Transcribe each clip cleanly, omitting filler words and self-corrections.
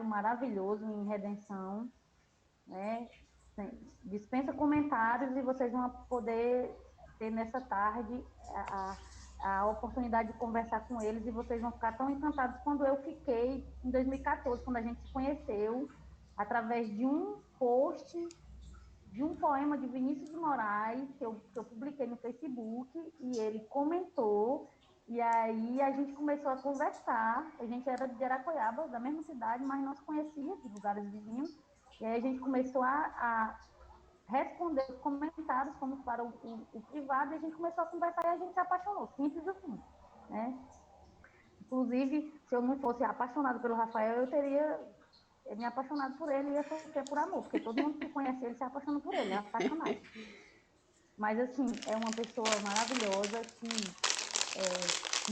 maravilhoso em Redenção, né? Dispensa comentários e vocês vão poder ter nessa tarde a oportunidade de conversar com eles e vocês vão ficar tão encantados quando eu fiquei em 2014, quando a gente se conheceu, através de um post de um poema de Vinícius de Moraes, que eu publiquei no Facebook, e ele comentou, e aí a gente começou a conversar. A gente era de Aracoiaba, da mesma cidade, mas não se conhecia, de lugares vizinhos, e aí a gente começou a responder os comentários, fomos para o privado, e a gente começou a conversar e a gente se apaixonou, simples assim, né? Inclusive, se eu não fosse apaixonado pelo Rafael, eu teria me apaixonado por ele e ia sofrer por amor, porque todo mundo que conhece ele se apaixona por ele, é apaixonado. Mas, assim, é uma pessoa maravilhosa que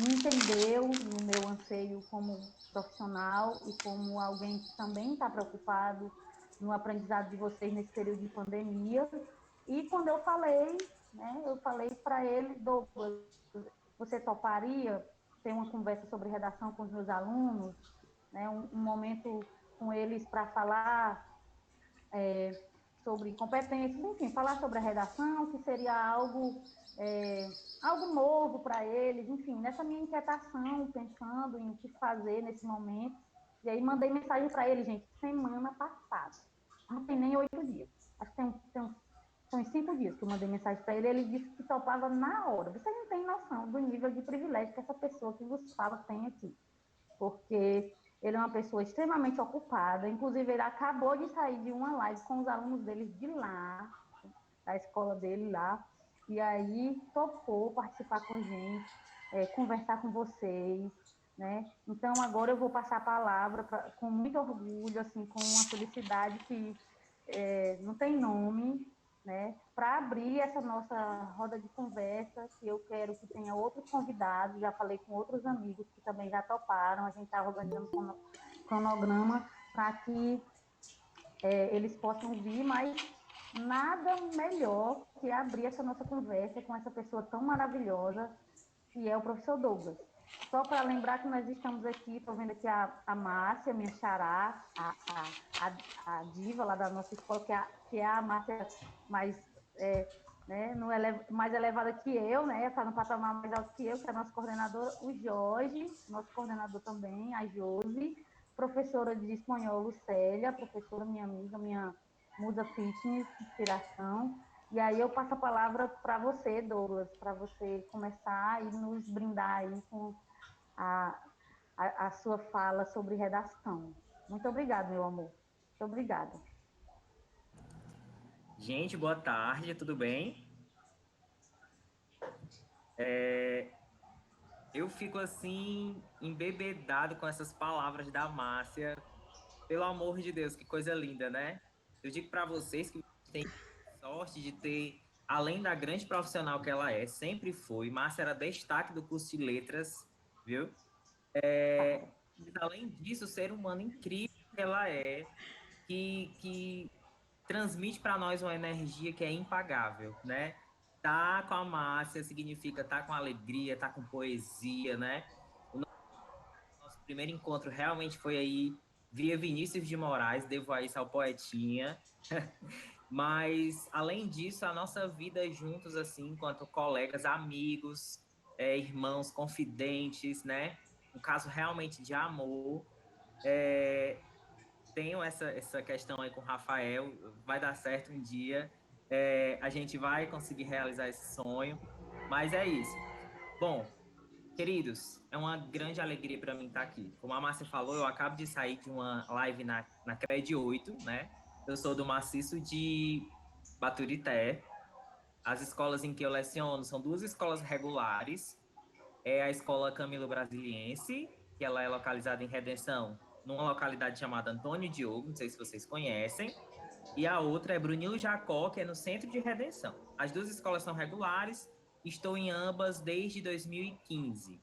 me entendeu no meu anseio como profissional e como alguém que também está preocupado no aprendizado de vocês nesse período de pandemia. E quando eu falei, né, eu falei para ele, Douglas, você toparia ter uma conversa sobre redação com os meus alunos, né, um momento com eles para falar sobre competências, enfim, falar sobre a redação, que seria algo novo para eles, enfim, nessa minha inquietação, pensando em o que fazer nesse momento. E aí mandei mensagem para ele, gente, semana passada. Não tem nem 8 dias. Acho que tem uns 5 dias que eu mandei mensagem para ele. Ele disse que topava na hora. Você não tem noção do nível de privilégio que essa pessoa que vos fala tem aqui. Porque ele é uma pessoa extremamente ocupada, inclusive ele acabou de sair de uma live com os alunos dele de lá, da escola dele lá, e aí topou participar com a gente, conversar com vocês, né? Então agora eu vou passar a palavra com muito orgulho, assim, com uma felicidade que não tem nome, né, para abrir essa nossa roda de conversa, que eu quero que tenha outros convidados, já falei com outros amigos que também já toparam, a gente está organizando cronograma para que eles possam vir, mas nada melhor que abrir essa nossa conversa com essa pessoa tão maravilhosa que é o professor Douglas. Só para lembrar que nós estamos aqui, estou vendo aqui a Márcia, minha xará, a diva lá da nossa escola, que é a Márcia mais, né, não mais elevada que eu, né, está no patamar mais alto que eu, que é a nossa coordenadora, o Jorge, nosso coordenador também, a Josi, professora de espanhol, Lucélia, professora, minha amiga, minha musa fitness, inspiração. E aí eu passo a palavra para você, Douglas, para você começar e nos brindar aí com a, a sua fala sobre redação. Muito obrigada, meu amor. Muito obrigada. Gente, boa tarde, tudo bem? Eu fico assim, embebedado com essas palavras da Márcia. Pelo amor de Deus, que coisa linda, né? Eu digo para vocês que tem sorte de ter, além da grande profissional que ela é, sempre foi, Márcia era destaque do curso de letras, viu? Mas, além disso, ser humano incrível que ela é, que transmite para nós uma energia que é impagável, né? Tá com a Márcia significa tá com alegria, tá com poesia, né? O nosso primeiro encontro realmente foi aí via Vinícius de Moraes, devo a isso ao poetinha. Mas, além disso, a nossa vida juntos, assim, enquanto colegas, amigos, irmãos, confidentes, né? Um caso realmente de amor. Tenho essa questão aí com o Rafael, vai dar certo um dia, a gente vai conseguir realizar esse sonho, mas é isso. Bom, queridos, é uma grande alegria para mim estar aqui. Como a Márcia falou, eu acabo de sair de uma live na CRED 8, né? Eu sou do maciço de Baturité. As escolas em que eu leciono são duas escolas regulares. É a Escola Camilo Brasiliense, que ela é localizada em Redenção, numa localidade chamada Antônio Diogo, não sei se vocês conhecem. E a outra é Brunilo Jacó, que é no centro de Redenção. As duas escolas são regulares, estou em ambas desde 2015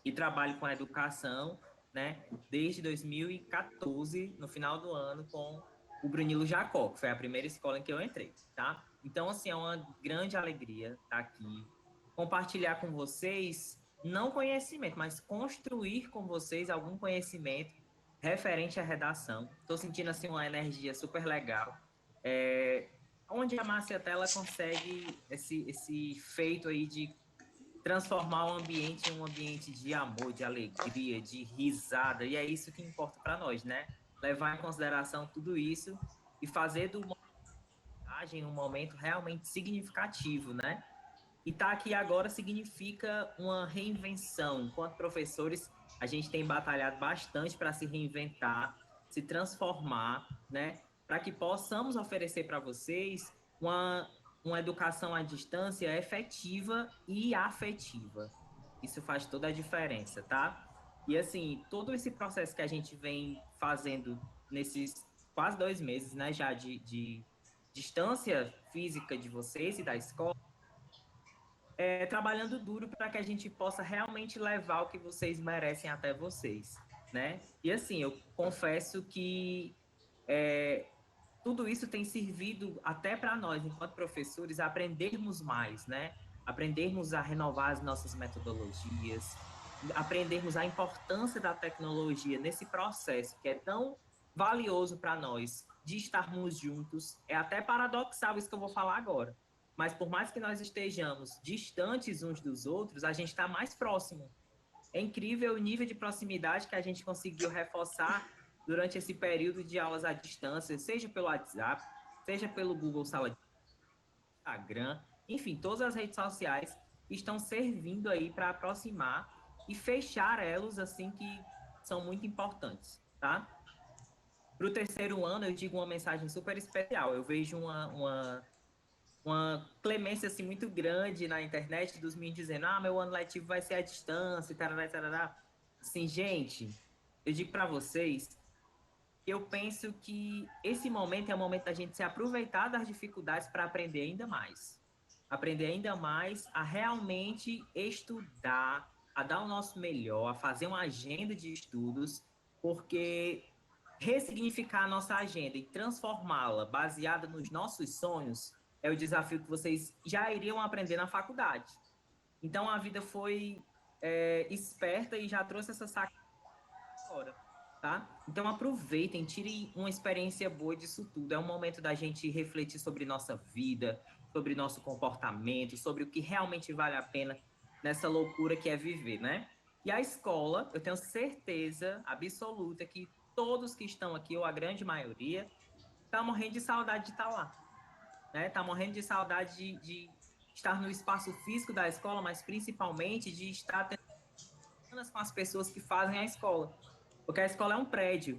e trabalho com a educação, né, desde 2014, no final do ano, com o Brunilo Jacó, que foi a primeira escola em que eu entrei, tá? Então, assim, é uma grande alegria estar aqui, compartilhar com vocês, não conhecimento, mas construir com vocês algum conhecimento referente à redação. Estou sentindo assim uma energia super legal. Onde a Márcia Tela consegue esse feito aí de transformar o ambiente em um ambiente de amor, de alegria, de risada, e é isso que importa para nós, né? Levar em consideração tudo isso e fazer do um momento realmente significativo, né? E estar aqui agora significa uma reinvenção. Enquanto professores, a gente tem batalhado bastante para se reinventar, se transformar, né? Para que possamos oferecer para vocês uma educação à distância efetiva e afetiva. Isso faz toda a diferença, tá? E assim, todo esse processo que a gente vem fazendo nesses quase 2 meses, né, já de distância física de vocês e da escola, trabalhando duro para que a gente possa realmente levar o que vocês merecem até vocês, né? E assim, eu confesso que tudo isso tem servido até para nós, enquanto professores, aprendermos mais, né? Aprendermos a renovar as nossas metodologias, aprendermos a importância da tecnologia nesse processo que é tão valioso para nós de estarmos juntos. É até paradoxal isso que eu vou falar agora. Mas por mais que nós estejamos distantes uns dos outros, a gente está mais próximo. É incrível o nível de proximidade que a gente conseguiu reforçar durante esse período de aulas à distância, seja pelo WhatsApp, seja pelo Google Sala de Instagram, enfim, todas as redes sociais estão servindo aí para aproximar e fechar elos assim que são muito importantes, tá? Para o terceiro ano, eu digo uma mensagem super especial. Eu vejo uma clemência assim muito grande na internet dos meninos dizendo: meu ano letivo vai ser à distância, tarará, tarará. Assim, gente, eu digo para vocês, eu penso que esse momento é o momento da gente se aproveitar das dificuldades para aprender ainda mais. Aprender ainda mais a realmente estudar, a dar o nosso melhor, a fazer uma agenda de estudos, porque ressignificar a nossa agenda e transformá-la baseada nos nossos sonhos é o desafio que vocês já iriam aprender na faculdade. Então, a vida foi esperta e já trouxe essa sacada agora, tá? Então, aproveitem, tirem uma experiência boa disso tudo. É um momento da gente refletir sobre nossa vida, sobre nosso comportamento, sobre o que realmente vale a pena nessa loucura que é viver, né? E a escola, eu tenho certeza absoluta que todos que estão aqui, ou a grande maioria, tá morrendo de saudade de estar lá, né? Tá morrendo de saudade de estar no espaço físico da escola, mas principalmente de estar tendo com as pessoas que fazem a escola. Porque a escola é um prédio.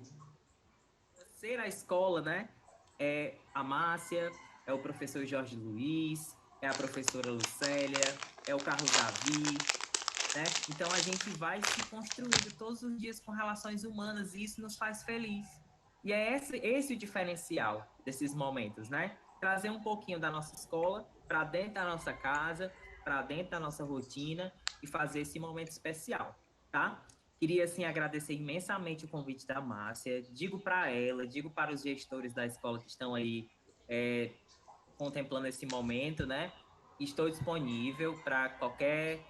Ser a escola, né? É a Márcia, é o professor Jorge Luiz, é a professora Lucélia, é o Carlos Davi, né? Então a gente vai se construindo todos os dias com relações humanas e isso nos faz feliz. E é esse o diferencial desses momentos, né? Trazer um pouquinho da nossa escola para dentro da nossa casa, para dentro da nossa rotina e fazer esse momento especial, tá? Queria, assim, agradecer imensamente o convite da Márcia. Digo para ela, digo para os gestores da escola que estão aí contemplando esse momento, né? Estou disponível para qualquer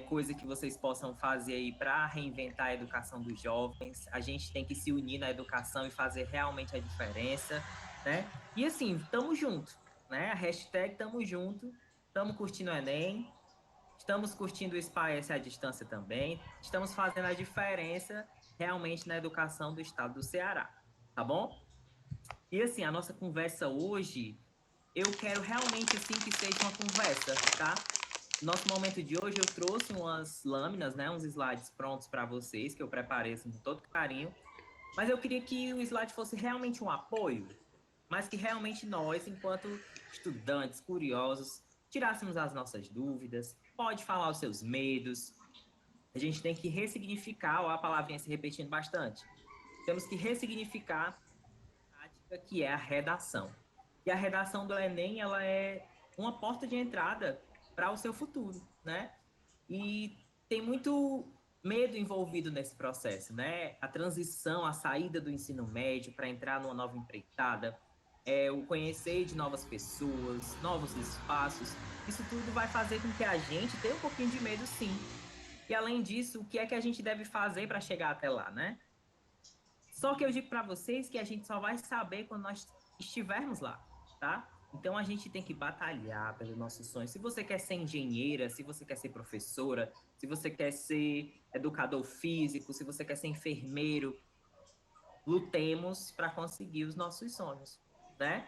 coisa que vocês possam fazer aí para reinventar a educação dos jovens. A gente tem que se unir na educação e fazer realmente a diferença, né? E assim, tamo junto, né? A hashtag tamo junto, tamo curtindo o Enem, estamos curtindo o SPAES à distância também, estamos fazendo a diferença realmente na educação do estado do Ceará, tá bom? E assim, a nossa conversa hoje, eu quero realmente assim que seja uma conversa, tá? Nosso momento de hoje eu trouxe umas lâminas, né, uns slides prontos para vocês, que eu preparei assim, com todo carinho, mas eu queria que o slide fosse realmente um apoio, mas que realmente nós, enquanto estudantes curiosos, tirássemos as nossas dúvidas, pode falar os seus medos, a gente tem que ressignificar, ó, a palavrinha se repetindo bastante, temos que ressignificar a prática que é a redação. E a redação do Enem, ela é uma porta de entrada para o seu futuro, né? E tem muito medo envolvido nesse processo, né? A transição, a saída do ensino médio para entrar numa nova empreitada, o conhecer de novas pessoas, novos espaços, isso tudo vai fazer com que a gente tenha um pouquinho de medo, sim. E além disso, o que é que a gente deve fazer para chegar até lá, né? Só que eu digo para vocês que a gente só vai saber quando nós estivermos lá, tá? Então a gente tem que batalhar pelos nossos sonhos. Se você quer ser engenheira, se você quer ser professora, se você quer ser educador físico, se você quer ser enfermeiro, lutemos para conseguir os nossos sonhos, né?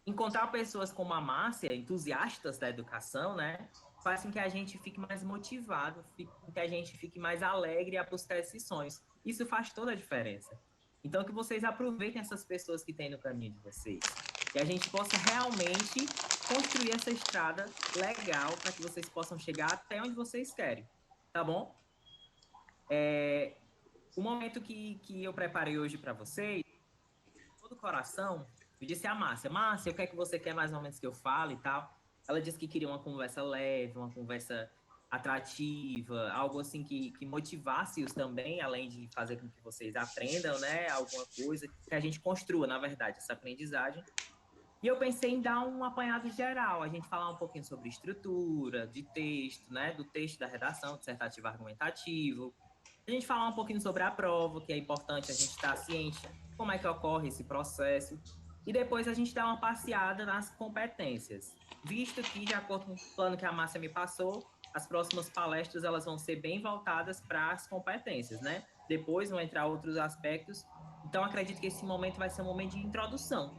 Encontrar pessoas como a Márcia, entusiastas da educação, né? Faz com que a gente fique mais motivado, que a gente fique mais alegre a buscar esses sonhos. Isso faz toda a diferença. Então, que vocês aproveitem essas pessoas que tem no caminho de vocês. Que a gente possa realmente construir essa estrada legal para que vocês possam chegar até onde vocês querem. Tá bom? O momento que eu preparei hoje para vocês, todo o coração, eu disse a Márcia, o que é que você quer mais ou menos que eu fale e tal? Ela disse que queria uma conversa leve, uma conversa atrativa, algo assim que motivasse-os também, além de fazer com que vocês aprendam, né, alguma coisa, que a gente construa, na verdade, essa aprendizagem. E eu pensei em dar um apanhado geral, a gente falar um pouquinho sobre estrutura, de texto, né, do texto da redação, dissertativo argumentativo, a gente falar um pouquinho sobre a prova, que é importante a gente estar ciente como é que ocorre esse processo, e depois a gente dá uma passeada nas competências. Visto que, de acordo com o plano que a Márcia me passou, as próximas palestras elas vão ser bem voltadas para as competências, né? Depois vão entrar outros aspectos. Então, acredito que esse momento vai ser um momento de introdução,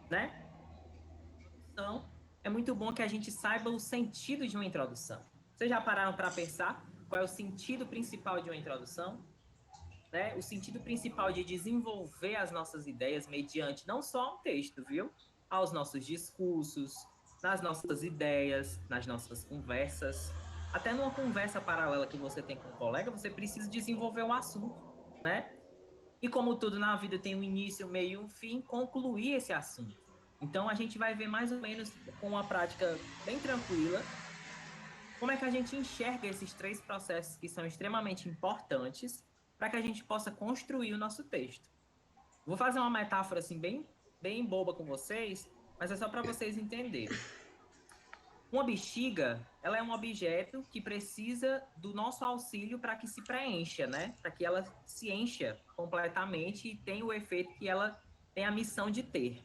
né? Então, é muito bom que a gente saiba o sentido de uma introdução. Vocês já pararam para pensar qual é o sentido principal de uma introdução? Né? O sentido principal de desenvolver as nossas ideias mediante não só um texto, viu? Aos nossos discursos, nas nossas ideias, nas nossas conversas. Até numa conversa paralela que você tem com um colega, você precisa desenvolver um assunto, né? E como tudo na vida tem um início, um meio e um fim, concluir esse assunto. Então a gente vai ver mais ou menos com uma prática bem tranquila como é que a gente enxerga esses três processos que são extremamente importantes para que a gente possa construir o nosso texto. Vou fazer uma metáfora assim bem boba com vocês, mas é só para vocês entenderem. Uma bexiga, ela é um objeto que precisa do nosso auxílio para que se preencha, né? Para que ela se encha completamente e tenha o efeito que ela tem a missão de ter.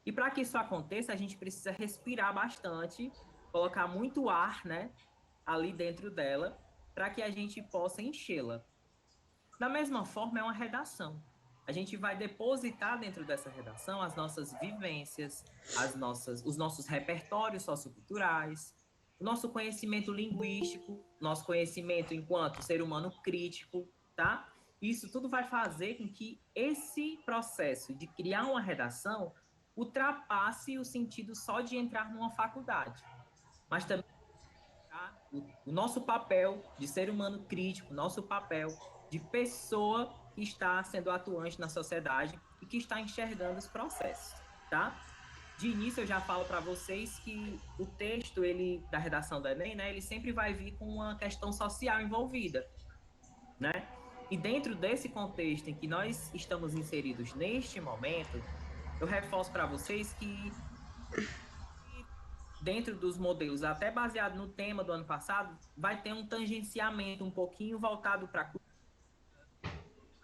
E para que isso aconteça, a gente precisa respirar bastante, colocar muito ar, né, ali dentro dela, para que a gente possa enchê-la. Da mesma forma, é uma redação. A gente vai depositar dentro dessa redação as nossas vivências, os nossos repertórios socioculturais, o nosso conhecimento linguístico, nosso conhecimento enquanto ser humano crítico, tá? Isso tudo vai fazer com que esse processo de criar uma redação ultrapasse o sentido só de entrar numa faculdade, mas também o nosso papel de ser humano crítico, nosso papel de pessoa que está sendo atuante na sociedade e que está enxergando os processos, tá? De início eu já falo para vocês que o texto da redação do Enem, né, ele sempre vai vir com uma questão social envolvida, né? E dentro desse contexto em que nós estamos inseridos neste momento, eu reforço para vocês que dentro dos modelos, até baseado no tema do ano passado, vai ter um tangenciamento um pouquinho voltado para,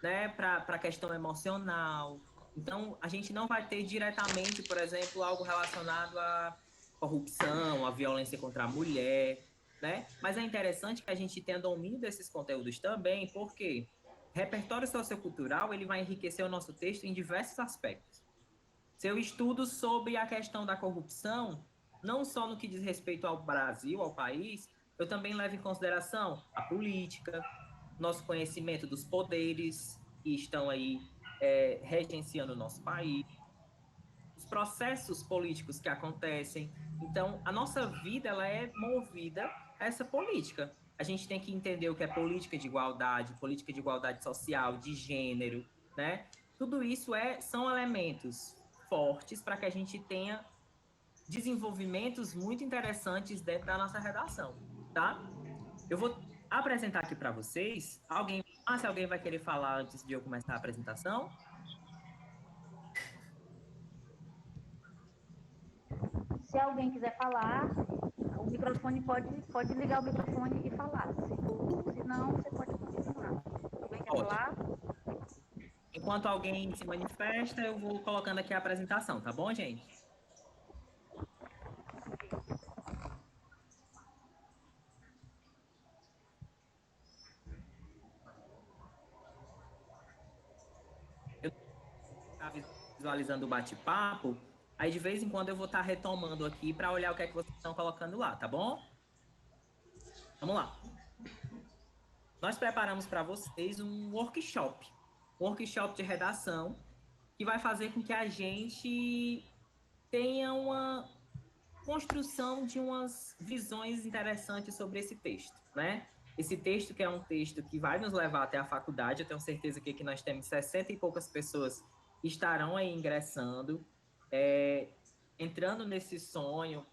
né, para a questão emocional. Então, a gente não vai ter diretamente, por exemplo, algo relacionado à corrupção, à violência contra a mulher, né? Mas é interessante que a gente tenha domínio desses conteúdos também, porque repertório sociocultural ele vai enriquecer o nosso texto em diversos aspectos. Se eu estudo sobre a questão da corrupção, não só no que diz respeito ao Brasil, ao país, eu também levo em consideração a política, nosso conhecimento dos poderes que estão aí regenciando o nosso país, os processos políticos que acontecem. Então, a nossa vida ela é movida a essa política. A gente tem que entender o que é política de igualdade social, de gênero, né? Tudo isso são elementos fortes para que a gente tenha desenvolvimentos muito interessantes dentro da nossa redação, tá? Eu vou apresentar aqui para vocês. Se alguém vai querer falar antes de eu começar a apresentação? Se alguém quiser falar, o microfone pode ligar o microfone e falar. Se não, você pode continuar. Alguém quer falar? Enquanto alguém se manifesta, eu vou colocando aqui a apresentação, tá bom, gente? Eu estou visualizando o bate-papo, aí de vez em quando eu vou estar retomando aqui para olhar o que é que vocês estão colocando lá, tá bom? Vamos lá. Nós preparamos para vocês um workshop de redação, que vai fazer com que a gente tenha uma construção de umas visões interessantes sobre esse texto, né? Esse texto que é um texto que vai nos levar até a faculdade, eu tenho certeza que aqui nós temos 60 e poucas pessoas que estarão aí ingressando, entrando nesse sonho,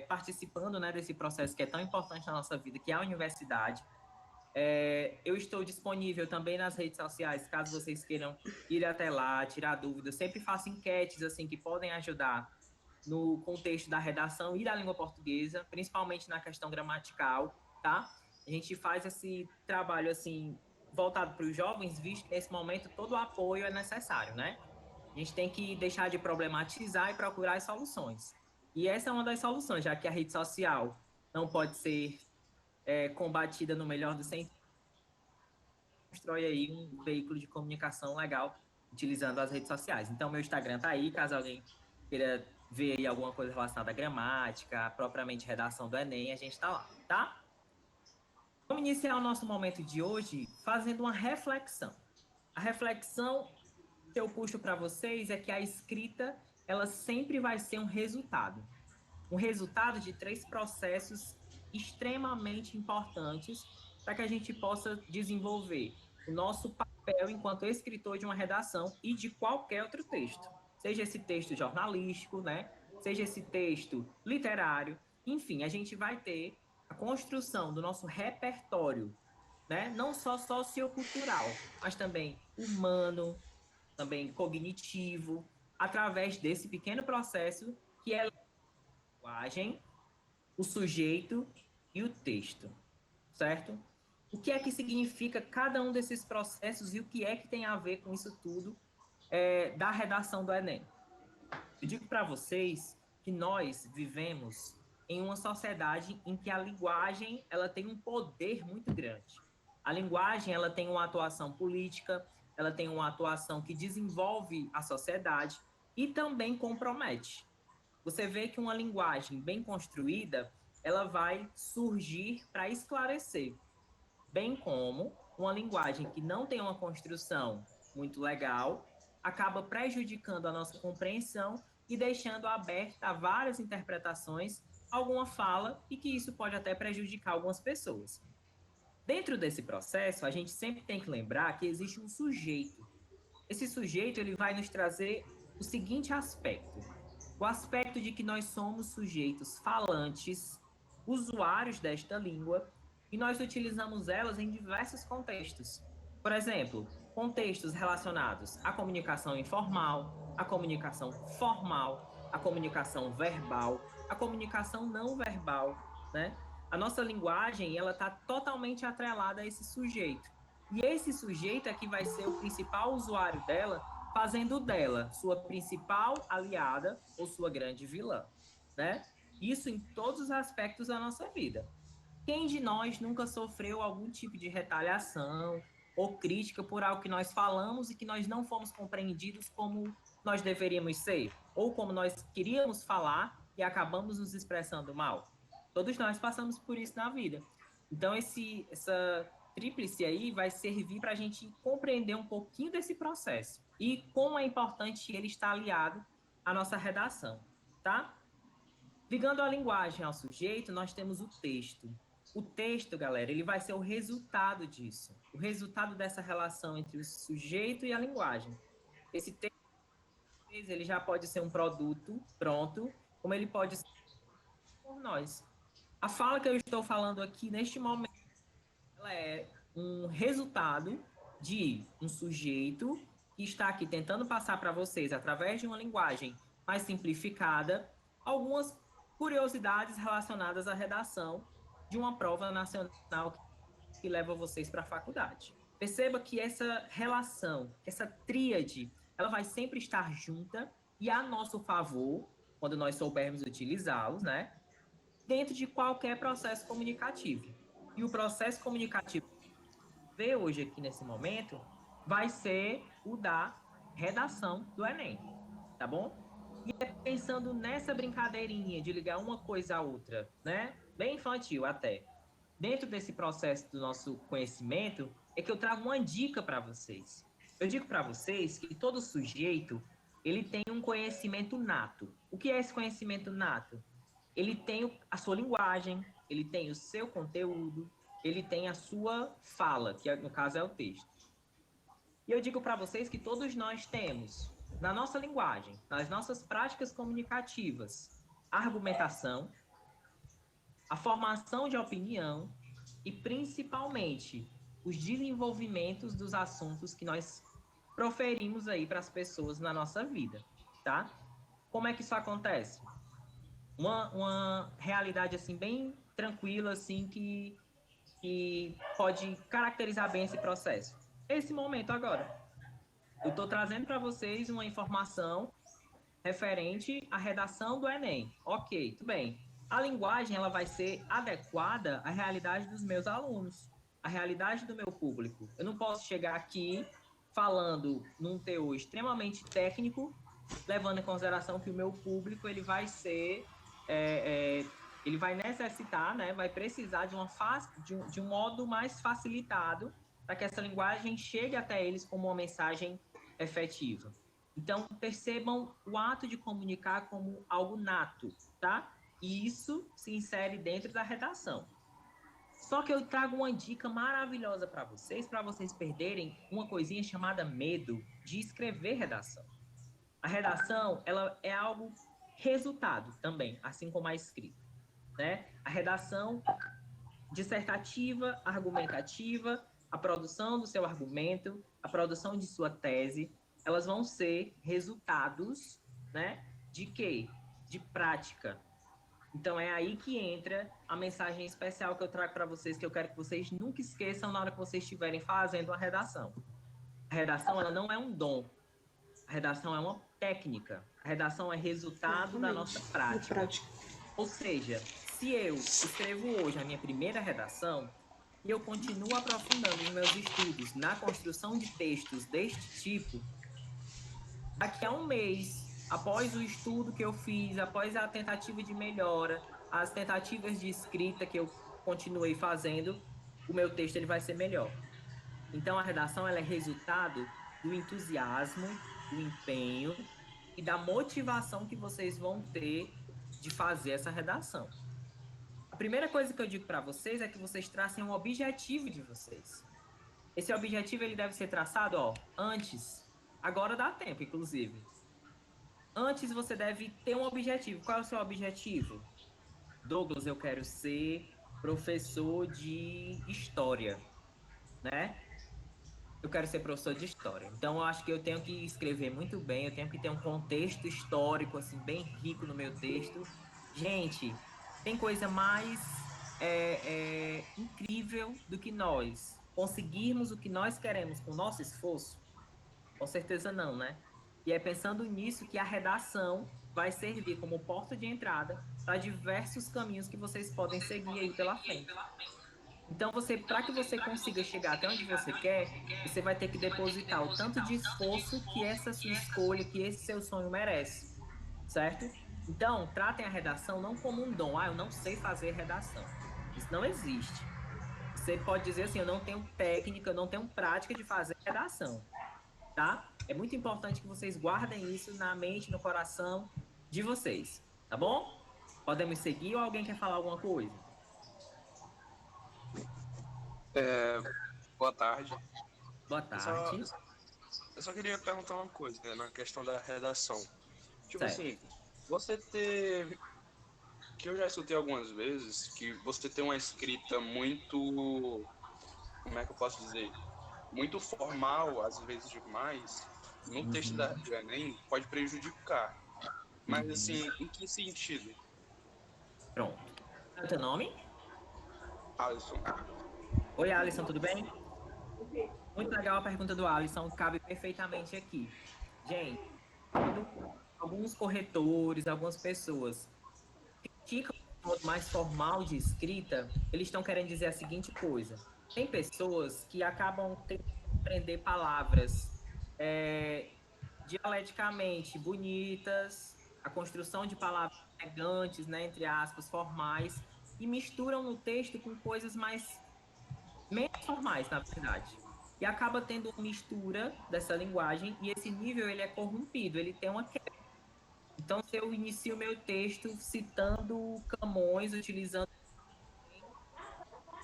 participando, né, desse processo que é tão importante na nossa vida, que é a universidade. Eu estou disponível também nas redes sociais, caso vocês queiram ir até lá, tirar dúvidas. Sempre faço enquetes assim que podem ajudar no contexto da redação e da língua portuguesa, principalmente na questão gramatical, tá? A gente faz esse trabalho assim voltado para os jovens, visto que nesse momento todo o apoio é necessário, né? A gente tem que deixar de problematizar e procurar as soluções. E essa é uma das soluções, já que a rede social não pode ser combatida no melhor dos sentidos, constrói aí um veículo de comunicação legal utilizando as redes sociais. Então, meu Instagram tá aí, caso alguém queira ver aí alguma coisa relacionada à gramática, propriamente redação do Enem, a gente tá lá, tá? Vamos iniciar o nosso momento de hoje fazendo uma reflexão. A reflexão que eu puxo para vocês é que a escrita, ela sempre vai ser um resultado de 3 processos extremamente importantes para que a gente possa desenvolver o nosso papel enquanto escritor de uma redação e de qualquer outro texto, seja esse texto jornalístico, né? Seja esse texto literário, enfim, a gente vai ter a construção do nosso repertório, né? Não só sociocultural, mas também humano, também cognitivo, através desse pequeno processo que é a linguagem, o sujeito e o texto, certo? O que é que significa cada um desses processos e o que é que tem a ver com isso tudo da redação do Enem? Eu digo para vocês que nós vivemos em uma sociedade em que a linguagem ela tem um poder muito grande. A linguagem ela tem uma atuação política, ela tem uma atuação que desenvolve a sociedade e também compromete. Você vê que uma linguagem bem construída, ela vai surgir para esclarecer, bem como uma linguagem que não tem uma construção muito legal acaba prejudicando a nossa compreensão e deixando aberta a várias interpretações, alguma fala e que isso pode até prejudicar algumas pessoas. Dentro desse processo, a gente sempre tem que lembrar que existe um sujeito. Esse sujeito ele vai nos trazer o seguinte aspecto: o aspecto de que nós somos sujeitos falantes, usuários desta língua, e nós utilizamos elas em diversos contextos. Por exemplo, contextos relacionados à comunicação informal, à comunicação formal, à comunicação verbal, à comunicação não verbal, né? A nossa linguagem, ela está totalmente atrelada a esse sujeito. E esse sujeito é que vai ser o principal usuário dela, fazendo dela sua principal aliada ou sua grande vilã, né? Isso em todos os aspectos da nossa vida. Quem de nós nunca sofreu algum tipo de retaliação ou crítica por algo que nós falamos e que nós não fomos compreendidos como nós deveríamos ser, ou como nós queríamos falar e acabamos nos expressando mal? Todos nós passamos por isso na vida. Então, essa tríplice aí vai servir para a gente compreender um pouquinho desse processo e como é importante ele estar aliado à nossa redação, tá? Ligando a linguagem ao sujeito, nós temos o texto. O texto, galera, ele vai ser o resultado disso, o resultado dessa relação entre o sujeito e a linguagem. Esse texto, ele já pode ser um produto pronto, como ele pode ser por nós. A fala que eu estou falando aqui neste momento, ela é um resultado de um sujeito que está aqui tentando passar para vocês, através de uma linguagem mais simplificada, algumas curiosidades relacionadas à redação de uma prova nacional que leva vocês para a faculdade. Perceba que essa relação, essa tríade, ela vai sempre estar junta e a nosso favor, quando nós soubermos utilizá-los, né? Dentro de qualquer processo comunicativo. E o processo comunicativo que vê hoje aqui nesse momento vai ser o da redação do Enem, tá bom? E é pensando nessa brincadeirinha de ligar uma coisa à outra, né? Bem infantil até. Dentro desse processo do nosso conhecimento, é que eu trago uma dica para vocês. Eu digo para vocês que todo sujeito, ele tem um conhecimento nato. O que é esse conhecimento nato? Ele tem a sua linguagem, ele tem o seu conteúdo, ele tem a sua fala, que no caso é o texto. E eu digo para vocês que todos nós temos, na nossa linguagem, nas nossas práticas comunicativas, a argumentação, a formação de opinião e, principalmente, os desenvolvimentos dos assuntos que nós proferimos aí para as pessoas na nossa vida, tá? Como é que isso acontece? Uma realidade, assim, bem tranquila, assim, que pode caracterizar bem esse processo. Esse momento agora. Eu estou trazendo para vocês uma informação referente à redação do Enem. Ok, tudo bem. A linguagem ela vai ser adequada à realidade dos meus alunos, à realidade do meu público. Eu não posso chegar aqui falando num teor extremamente técnico, levando em consideração que o meu público ele vai ser, ele vai necessitar, né, vai precisar de um modo mais facilitado para que essa linguagem chegue até eles como uma mensagem efetiva. Então, percebam o ato de comunicar como algo nato, tá? E isso se insere dentro da redação. Só que eu trago uma dica maravilhosa para vocês perderem uma coisinha chamada medo de escrever redação. A redação, ela é algo resultado também, assim como a escrita, né? A redação dissertativa, argumentativa, a produção do seu argumento, a produção de sua tese, elas vão ser resultados, né? De quê? De prática. Então é aí que entra a mensagem especial que eu trago para vocês, que eu quero que vocês nunca esqueçam na hora que vocês estiverem fazendo a redação. A redação, ela não é um dom. A redação é uma técnica. A redação é resultado da nossa prática. Ou seja, se eu escrevo hoje a minha primeira redação e eu continuo aprofundando os meus estudos na construção de textos deste tipo, daqui a um mês, após o estudo que eu fiz, após a tentativa de melhora, as tentativas de escrita que eu continuei fazendo, o meu texto ele vai ser melhor. Então, a redação ela é resultado do entusiasmo, do empenho e da motivação que vocês vão ter de fazer essa redação. A primeira coisa que eu digo para vocês é que vocês tracem um objetivo de vocês. Esse objetivo ele deve ser traçado, antes. Agora dá tempo, inclusive. Antes você deve ter um objetivo. Qual é o seu objetivo? Douglas, eu quero ser professor de história, né? Eu quero ser professor de história. Então, eu acho que eu tenho que escrever muito bem, eu tenho que ter um contexto histórico, assim, bem rico no meu texto. Gente, tem coisa mais incrível do que nós conseguirmos o que nós queremos com o nosso esforço? Com certeza não, né? E é pensando nisso que a redação vai servir como porta de entrada para diversos caminhos que vocês podem seguir aí pela frente. Então, para que você consiga chegar até onde você quer, você vai ter que depositar o tanto de esforço que essa sua escolha, que esse seu sonho merece, certo? Então, tratem a redação não como um dom. Eu não sei fazer redação. Isso não existe. Você pode dizer assim, eu não tenho técnica, eu não tenho prática de fazer redação, tá? É muito importante que vocês guardem isso na mente, no coração de vocês, tá bom? Podemos seguir ou alguém quer falar alguma coisa? Boa tarde. Boa tarde. Eu só queria perguntar uma coisa, né, na questão da redação. Tipo Certo. assim, você teve... Que eu já escutei algumas vezes que você tem uma escrita muito... Como é que eu posso dizer? Muito formal, às vezes demais, no texto do Enem, pode prejudicar. Mas assim, em que sentido? Pronto. Qual é o teu nome? Alisson. Oi, Alisson, tudo bem? Muito legal a pergunta do Alisson, cabe perfeitamente aqui. Gente, quando alguns corretores, algumas pessoas criticam o modo mais formal de escrita, eles estão querendo dizer a seguinte coisa. Tem pessoas que acabam tentando aprender palavras dialeticamente bonitas, a construção de palavras elegantes, né, entre aspas, formais, e misturam no texto com coisas menos formais, na verdade. E acaba tendo uma mistura dessa linguagem, e esse nível ele é corrompido, ele tem uma quebra. Então, se eu inicio meu texto citando Camões, utilizando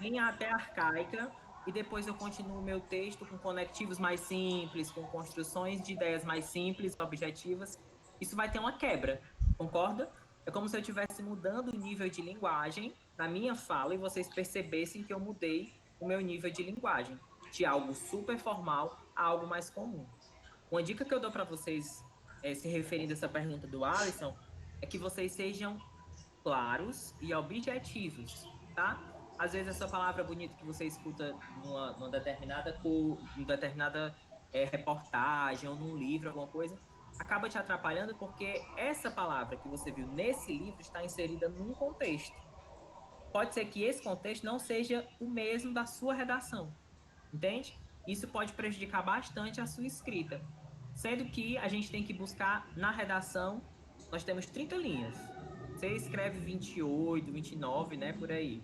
linha até arcaica, e depois eu continuo meu texto com conectivos mais simples, com construções de ideias mais simples, objetivas, isso vai ter uma quebra, concorda? É como se eu estivesse mudando o nível de linguagem na minha fala e vocês percebessem que eu mudei o meu nível de linguagem, de algo super formal a algo mais comum. Uma dica que eu dou para vocês, se referindo a essa pergunta do Alisson, é que vocês sejam claros e objetivos, tá? Às vezes essa palavra bonita que você escuta numa determinada cor, numa determinada reportagem ou num livro, alguma coisa, acaba te atrapalhando porque essa palavra que você viu nesse livro está inserida num contexto. Pode ser que esse contexto não seja o mesmo da sua redação, entende? Isso pode prejudicar bastante a sua escrita. Sendo que a gente tem que buscar na redação, nós temos 30 linhas. Você escreve 28, 29, né, por aí.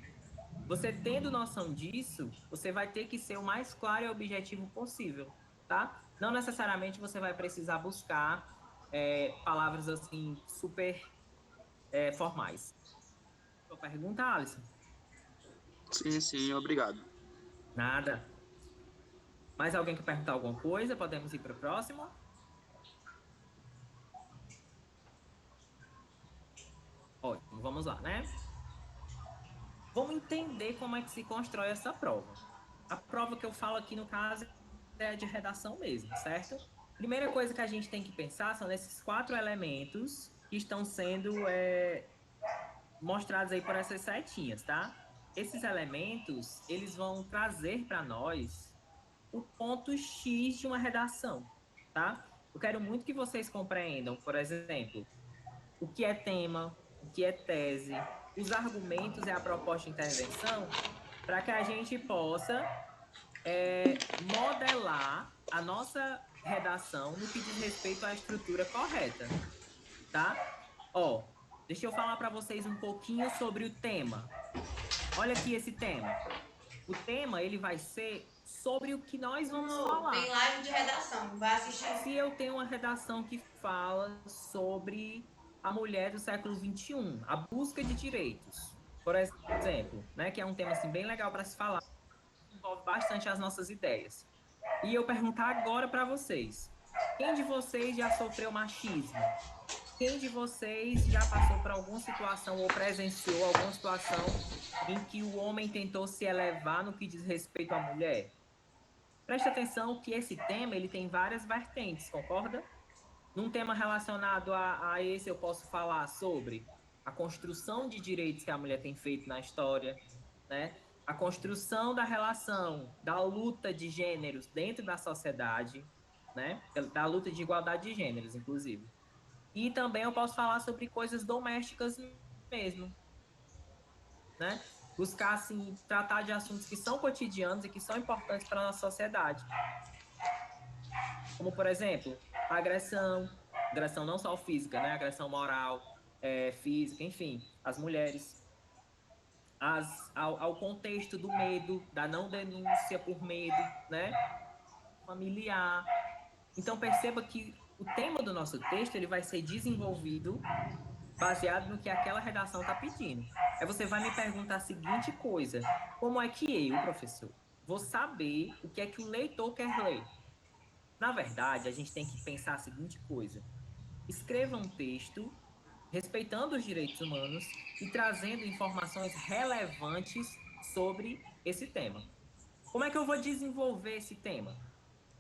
Você tendo noção disso, você vai ter que ser o mais claro e objetivo possível, tá? Não necessariamente você vai precisar buscar palavras assim super formais. Sua pergunta, Alisson? Sim, sim, obrigado. Nada. Mais alguém quer perguntar alguma coisa? Podemos ir para o próximo? Ótimo, vamos lá, né? Vamos entender como é que se constrói essa prova. A prova que eu falo aqui, no caso, é de redação mesmo, certo? Primeira coisa que a gente tem que pensar são nesses 4 elementos que estão sendo mostrados aí por essas setinhas, tá? Esses elementos, eles vão trazer para nós o ponto X de uma redação, tá? Eu quero muito que vocês compreendam, por exemplo, o que é tema, o que é tese, os argumentos e a proposta de intervenção, para que a gente possa modelar a nossa redação no que diz respeito à estrutura correta, tá? Ó, deixa eu falar para vocês um pouquinho sobre o tema. Olha aqui esse tema. O tema, ele vai ser sobre o que nós vamos falar. Tem live de redação, vai assistir. Se eu tenho uma redação que fala sobre a mulher do século XXI, a busca de direitos, por exemplo, né, que é um tema assim, bem legal para se falar, envolve bastante as nossas ideias. E eu perguntar agora para vocês, quem de vocês já sofreu machismo? Quem de vocês já passou por alguma situação ou presenciou alguma situação em que o homem tentou se elevar no que diz respeito à mulher? Preste atenção que esse tema ele tem várias vertentes, concorda? Num tema relacionado a esse, eu posso falar sobre a construção de direitos que a mulher tem feito na história, né? A construção da relação, da luta de gêneros dentro da sociedade, né? Da luta de igualdade de gêneros, inclusive. E também eu posso falar sobre coisas domésticas mesmo, né? Buscar, assim, tratar de assuntos que são cotidianos e que são importantes para a nossa sociedade. Como, por exemplo, a agressão não só física, né? Agressão moral, física, enfim, as mulheres. Ao contexto do medo, da não denúncia por medo, né? Familiar. Então, perceba que o tema do nosso texto ele vai ser desenvolvido baseado no que aquela redação está pedindo. Aí você vai me perguntar a seguinte coisa: como é que eu, professor, vou saber o que é que o leitor quer ler? Na verdade, a gente tem que pensar a seguinte coisa: escreva um texto respeitando os direitos humanos e trazendo informações relevantes sobre esse tema. Como é que eu vou desenvolver esse tema?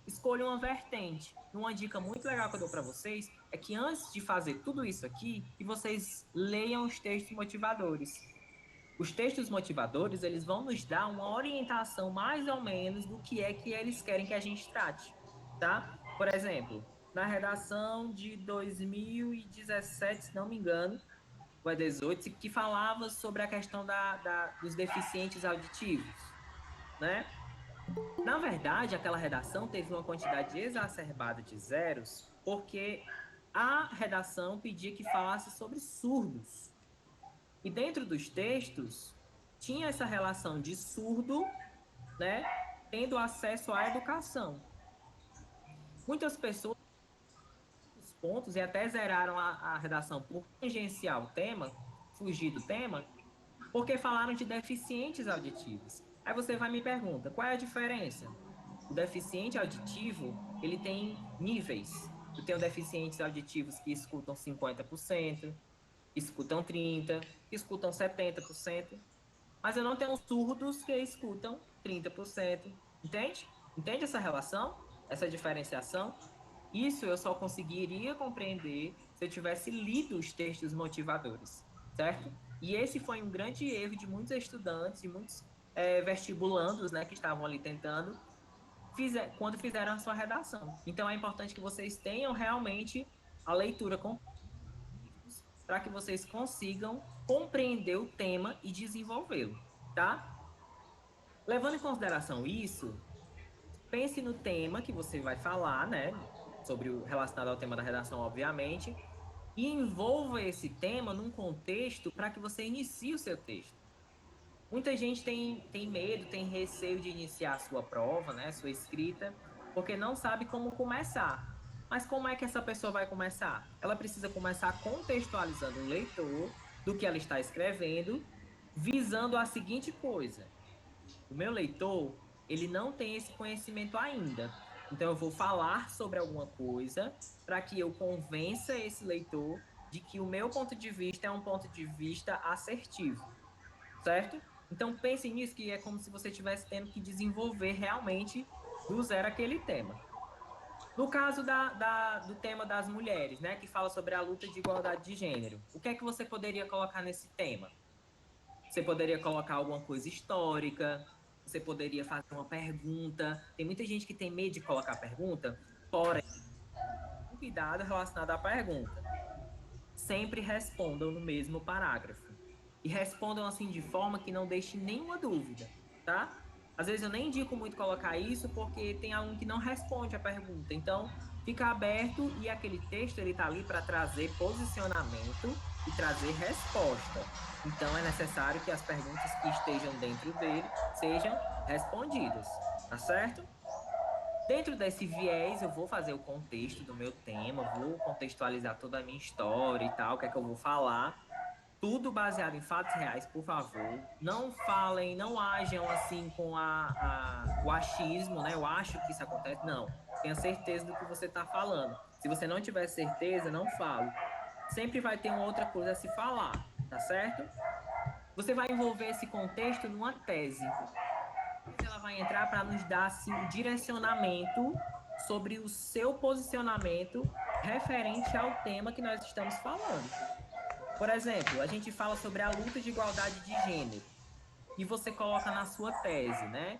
Escolha uma vertente. Uma dica muito legal que eu dou para vocês é que antes de fazer tudo isso aqui, que vocês leiam os textos motivadores. os textos motivadores, eles vão nos dar uma orientação mais ou menos do que é que eles querem que a gente trate, tá? Por exemplo, na redação de 2017, se não me engano, ou é 18, que falava sobre a questão dos deficientes auditivos, né? Na verdade, aquela redação teve uma quantidade exacerbada de zeros, porque a redação pedia que falasse sobre surdos. E dentro dos textos, tinha essa relação de surdo, né, tendo acesso à educação. Muitas pessoas os pontos e até zeraram a redação por tangenciar o tema, fugir do tema, porque falaram de deficientes auditivos. Aí você vai me pergunta, qual é a diferença? O deficiente auditivo, ele tem níveis. Eu tenho deficientes auditivos que escutam 50%, escutam 30%, escutam 70%, mas eu não tenho surdos que escutam 30%. Entende? Entende essa relação? Essa diferenciação? Isso eu só conseguiria compreender se eu tivesse lido os textos motivadores, certo? E esse foi um grande erro de muitos estudantes e muitos vestibulandos, né, que estavam ali tentando, quando fizeram a sua redação. Então é importante que vocês tenham realmente a leitura completa para que vocês consigam compreender o tema e desenvolvê-lo, tá? Levando em consideração isso, pense no tema que você vai falar, né? Sobre o relacionado ao tema da redação, obviamente, e envolva esse tema num contexto para que você inicie o seu texto. Muita gente tem medo, tem receio de iniciar a sua prova, né? Sua escrita, porque não sabe como começar. Mas como é que essa pessoa vai começar? Ela precisa começar contextualizando o leitor do que ela está escrevendo, visando a seguinte coisa: o meu leitor, ele não tem esse conhecimento ainda. Então eu vou falar sobre alguma coisa para que eu convença esse leitor de que o meu ponto de vista é um ponto de vista assertivo, certo? Então pense nisso, que é como se você estivesse tendo que desenvolver realmente do zero aquele tema. No caso do tema das mulheres, né, que fala sobre a luta de igualdade de gênero, o que é que você poderia colocar nesse tema? Você poderia colocar alguma coisa histórica, você poderia fazer uma pergunta. Tem muita gente que tem medo de colocar pergunta, porém, um cuidado relacionado à pergunta. Sempre respondam no mesmo parágrafo. E respondam assim de forma que não deixe nenhuma dúvida, tá? Às vezes eu nem indico muito colocar isso porque tem aluno que não responde a pergunta. Então, fica aberto e aquele texto ele tá ali para trazer posicionamento e trazer resposta. Então, é necessário que as perguntas que estejam dentro dele sejam respondidas, tá certo? Dentro desse viés, eu vou fazer o contexto do meu tema, vou contextualizar toda a minha história e tal, o que é que eu vou falar. Tudo baseado em fatos reais, por favor. Não falem, não ajam assim com o achismo, né? Eu acho que isso acontece. Não. Tenha certeza do que você está falando. Se você não tiver certeza, não fale. Sempre vai ter uma outra coisa a se falar, tá certo? Você vai envolver esse contexto numa tese. Ela vai entrar para nos dar assim, um direcionamento sobre o seu posicionamento referente ao tema que nós estamos falando. Por exemplo, a gente fala sobre a luta de igualdade de gênero e você coloca na sua tese, né?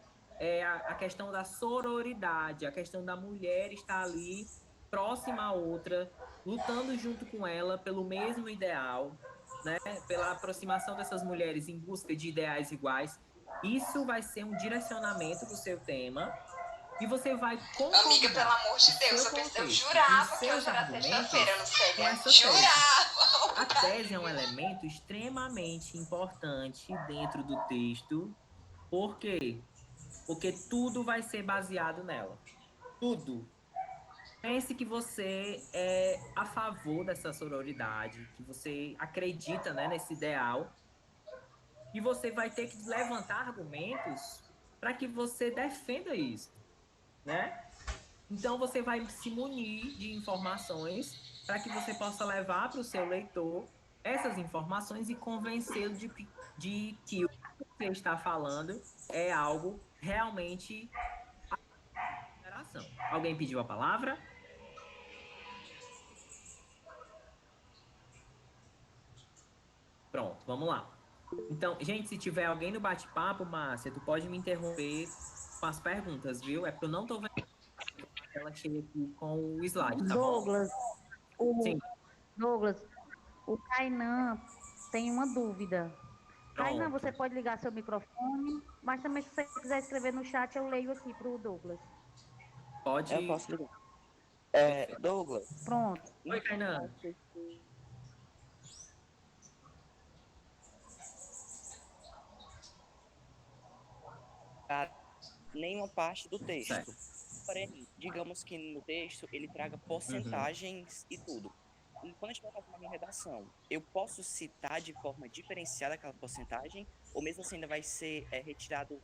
A questão da sororidade, a questão da mulher estar ali próxima à outra, lutando junto com ela pelo mesmo ideal, né? Pela aproximação dessas mulheres em busca de ideais iguais. Isso vai ser um direcionamento do seu tema e você vai concordar. Amiga, pelo amor de Deus, eu jurava que hoje era sexta-feira, não sei. Jurava! A tese é um elemento extremamente importante dentro do texto. Por quê? Porque tudo vai ser baseado nela. Tudo. Pense que você é a favor dessa sororidade, que você acredita, né, nesse ideal. E você vai ter que levantar argumentos para que você defenda isso, né? Então você vai se munir de informações para que você possa levar para o seu leitor essas informações e convencê-lo de que o que você está falando é algo realmente a consideração. Alguém pediu a palavra? Pronto, vamos lá. Então, gente, se tiver alguém no bate-papo, Márcia, tu pode me interromper com as perguntas, viu? É porque eu não tô vendo ela cheia aqui com o slide, tá bom? Douglas, o Sim, Douglas, o Kainan tem uma dúvida. Kainan, pronto. você pode ligar seu microfone, mas também se você quiser escrever no chat, eu leio aqui para o Douglas. Eu Pode. posso ligar. Perfeito. Douglas, Pronto. Oi, Kainan. nenhuma parte do texto. Certo. Porém, digamos que no texto ele traga Uhum. porcentagens e tudo. E quando a gente vai fazer uma minha redação, eu posso citar de forma diferenciada aquela porcentagem, ou mesmo assim ainda vai ser retirado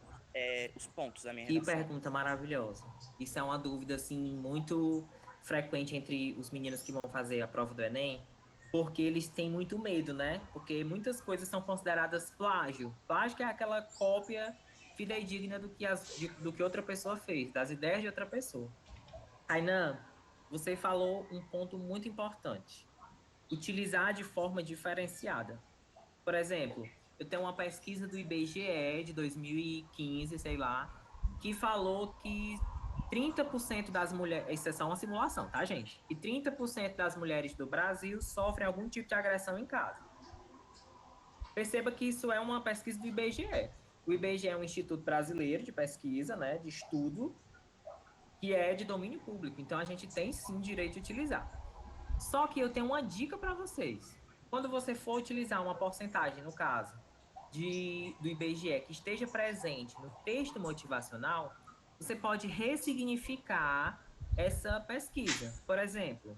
os pontos da minha Que redação? pergunta maravilhosa. Isso é uma dúvida, assim, muito frequente entre os meninos que vão fazer a prova do Enem, porque eles têm muito medo, né? Porque muitas coisas são consideradas plágio. Plágio é aquela cópia fidedigna do que outra pessoa fez, das ideias de outra pessoa. Kainan, você falou um ponto muito importante. Utilizar de forma diferenciada. Por exemplo, eu tenho uma pesquisa do IBGE de 2015, sei lá, que falou que 30% das mulheres, isso é só uma simulação, tá, gente? E 30% das mulheres do Brasil sofrem algum tipo de agressão em casa. Perceba que isso é uma pesquisa do IBGE. O IBGE é um instituto brasileiro de pesquisa, né, de estudo, que é de domínio público. Então a gente tem sim direito de utilizar. Só que eu tenho uma dica para vocês. Quando você for utilizar uma porcentagem, no caso, do IBGE que esteja presente no texto motivacional, você pode ressignificar essa pesquisa. Por exemplo,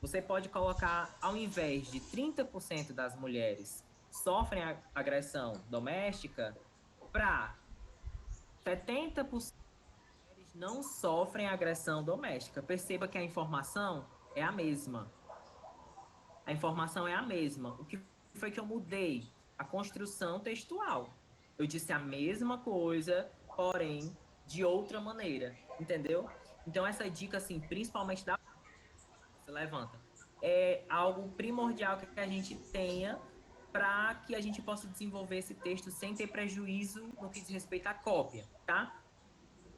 você pode colocar, ao invés de 30% das mulheres sofrem agressão doméstica, para 70% das mulheres não sofrem agressão doméstica. Perceba que a informação é a mesma. A informação é a mesma. O que foi que eu mudei? A construção textual. Eu disse a mesma coisa, porém de outra maneira, entendeu? Então essa dica, assim, principalmente da você levanta, é algo primordial que a gente tenha para que a gente possa desenvolver esse texto sem ter prejuízo no que diz respeito à cópia, tá?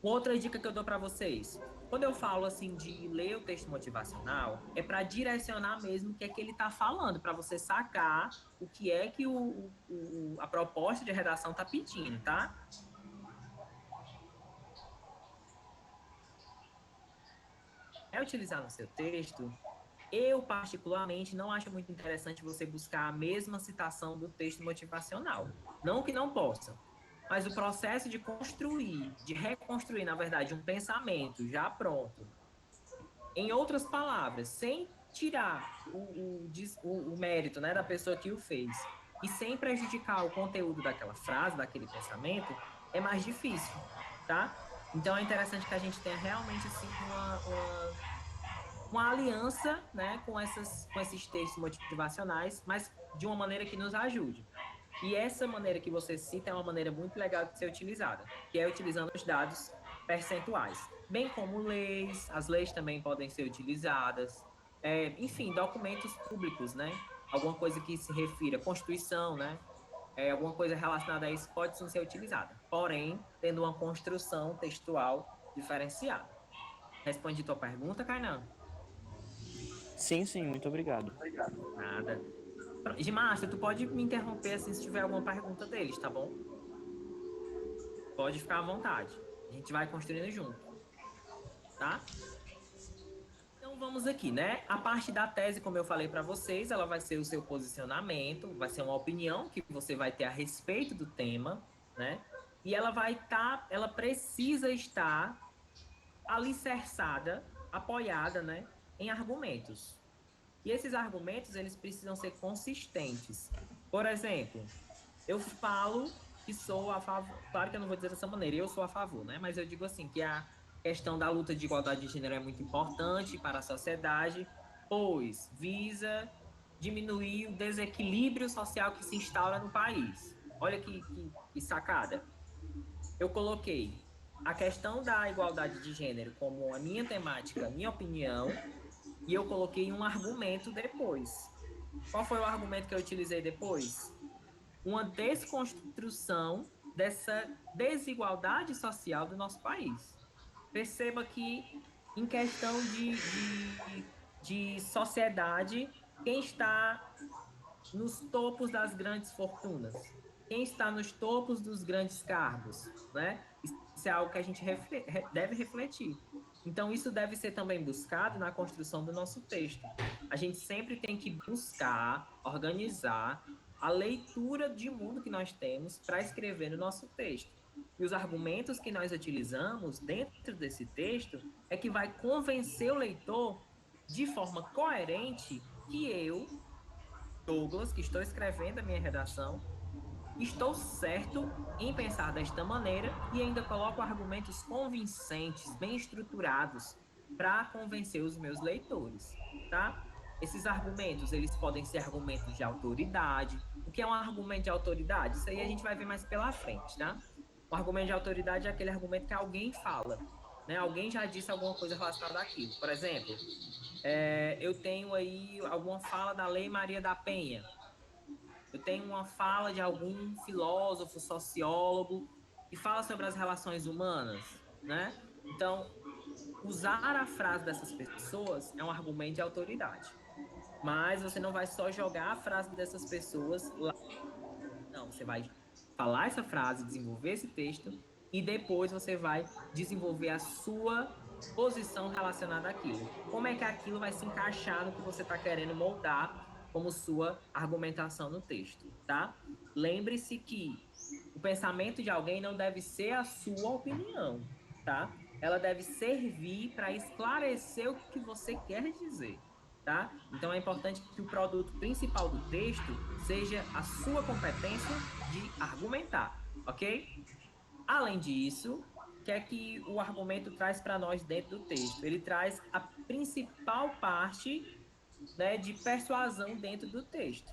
Outra dica que eu dou para vocês, quando eu falo assim de ler o texto motivacional, é para direcionar mesmo o que é que ele está falando, para você sacar o que é que a proposta de redação está pedindo, tá? É utilizar no seu texto, eu particularmente não acho muito interessante você buscar a mesma citação do texto motivacional. Não que não possa, mas o processo de construir, de reconstruir, na verdade, um pensamento já pronto, em outras palavras, sem tirar o mérito, né, da pessoa que o fez e sem prejudicar o conteúdo daquela frase, daquele pensamento, é mais difícil, tá? Então é interessante que a gente tenha realmente assim uma aliança, né, com esses textos motivacionais, mas de uma maneira que nos ajude. E essa maneira que você cita é uma maneira muito legal de ser utilizada, que é utilizando os dados percentuais, bem como leis, as leis também podem ser utilizadas, enfim, documentos públicos, né? Alguma coisa que se refira à Constituição, né? Alguma coisa relacionada a isso pode sim ser utilizada, porém, tendo uma construção textual diferenciada. Respondi tua pergunta, Kainan? Sim, sim, muito obrigado. Nada. Márcia, tu pode me interromper assim se tiver alguma pergunta deles, tá bom? Pode ficar à vontade. A gente vai construindo junto, tá? Então vamos aqui, né? A parte da tese, como eu falei para vocês, ela vai ser o seu posicionamento, vai ser uma opinião que você vai ter a respeito do tema, né? E ela vai estar, ela precisa estar alicerçada, apoiada, né, em argumentos. E esses argumentos, eles precisam ser consistentes. Por exemplo, eu falo que sou a favor, claro que eu não vou dizer dessa maneira, eu sou a favor, né? Mas eu digo assim, que a questão da luta de igualdade de gênero é muito importante para a sociedade, pois visa diminuir o desequilíbrio social que se instaura no país. Olha que sacada. Eu coloquei a questão da igualdade de gênero como a minha temática, a minha opinião, e eu coloquei um argumento depois. Qual foi o argumento que eu utilizei depois? uma desconstrução dessa desigualdade social do nosso país. Perceba que, em questão de sociedade, quem está nos topos das grandes fortunas, quem está nos topos dos grandes cargos, né? Isso é algo que a gente deve refletir. Então, isso deve ser também buscado na construção do nosso texto. A gente sempre tem que buscar, organizar a leitura de mundo que nós temos para escrever no nosso texto. E os argumentos que nós utilizamos dentro desse texto é que vai convencer o leitor de forma coerente que eu, Douglas, que estou escrevendo a minha redação, estou certo em pensar desta maneira e ainda coloco argumentos convincentes, bem estruturados, para convencer os meus leitores, tá? Esses argumentos, eles podem ser argumentos de autoridade. O que é um argumento de autoridade? Isso aí a gente vai ver mais pela frente, tá? O argumento de autoridade é aquele argumento que alguém fala, né? Alguém já disse alguma coisa relacionada àquilo. Por exemplo, eu tenho aí alguma fala da Lei Maria da Penha. Eu tenho uma fala de algum filósofo, sociólogo, que fala sobre as relações humanas, né? Então, usar a frase dessas pessoas é um argumento de autoridade. Mas você não vai só jogar a frase dessas pessoas lá. Não, você vai falar essa frase, desenvolver esse texto, e depois você vai desenvolver a sua posição relacionada àquilo. Como é que aquilo vai se encaixar no que você está querendo moldar como sua argumentação no texto, tá? Lembre-se que o pensamento de alguém não deve ser a sua opinião, tá? Ela deve servir para esclarecer o que você quer dizer, tá? Então é importante que o produto principal do texto seja a sua competência de argumentar, ok? Além disso, o que é que o argumento traz para nós dentro do texto? Ele traz a principal parte, né, de persuasão dentro do texto.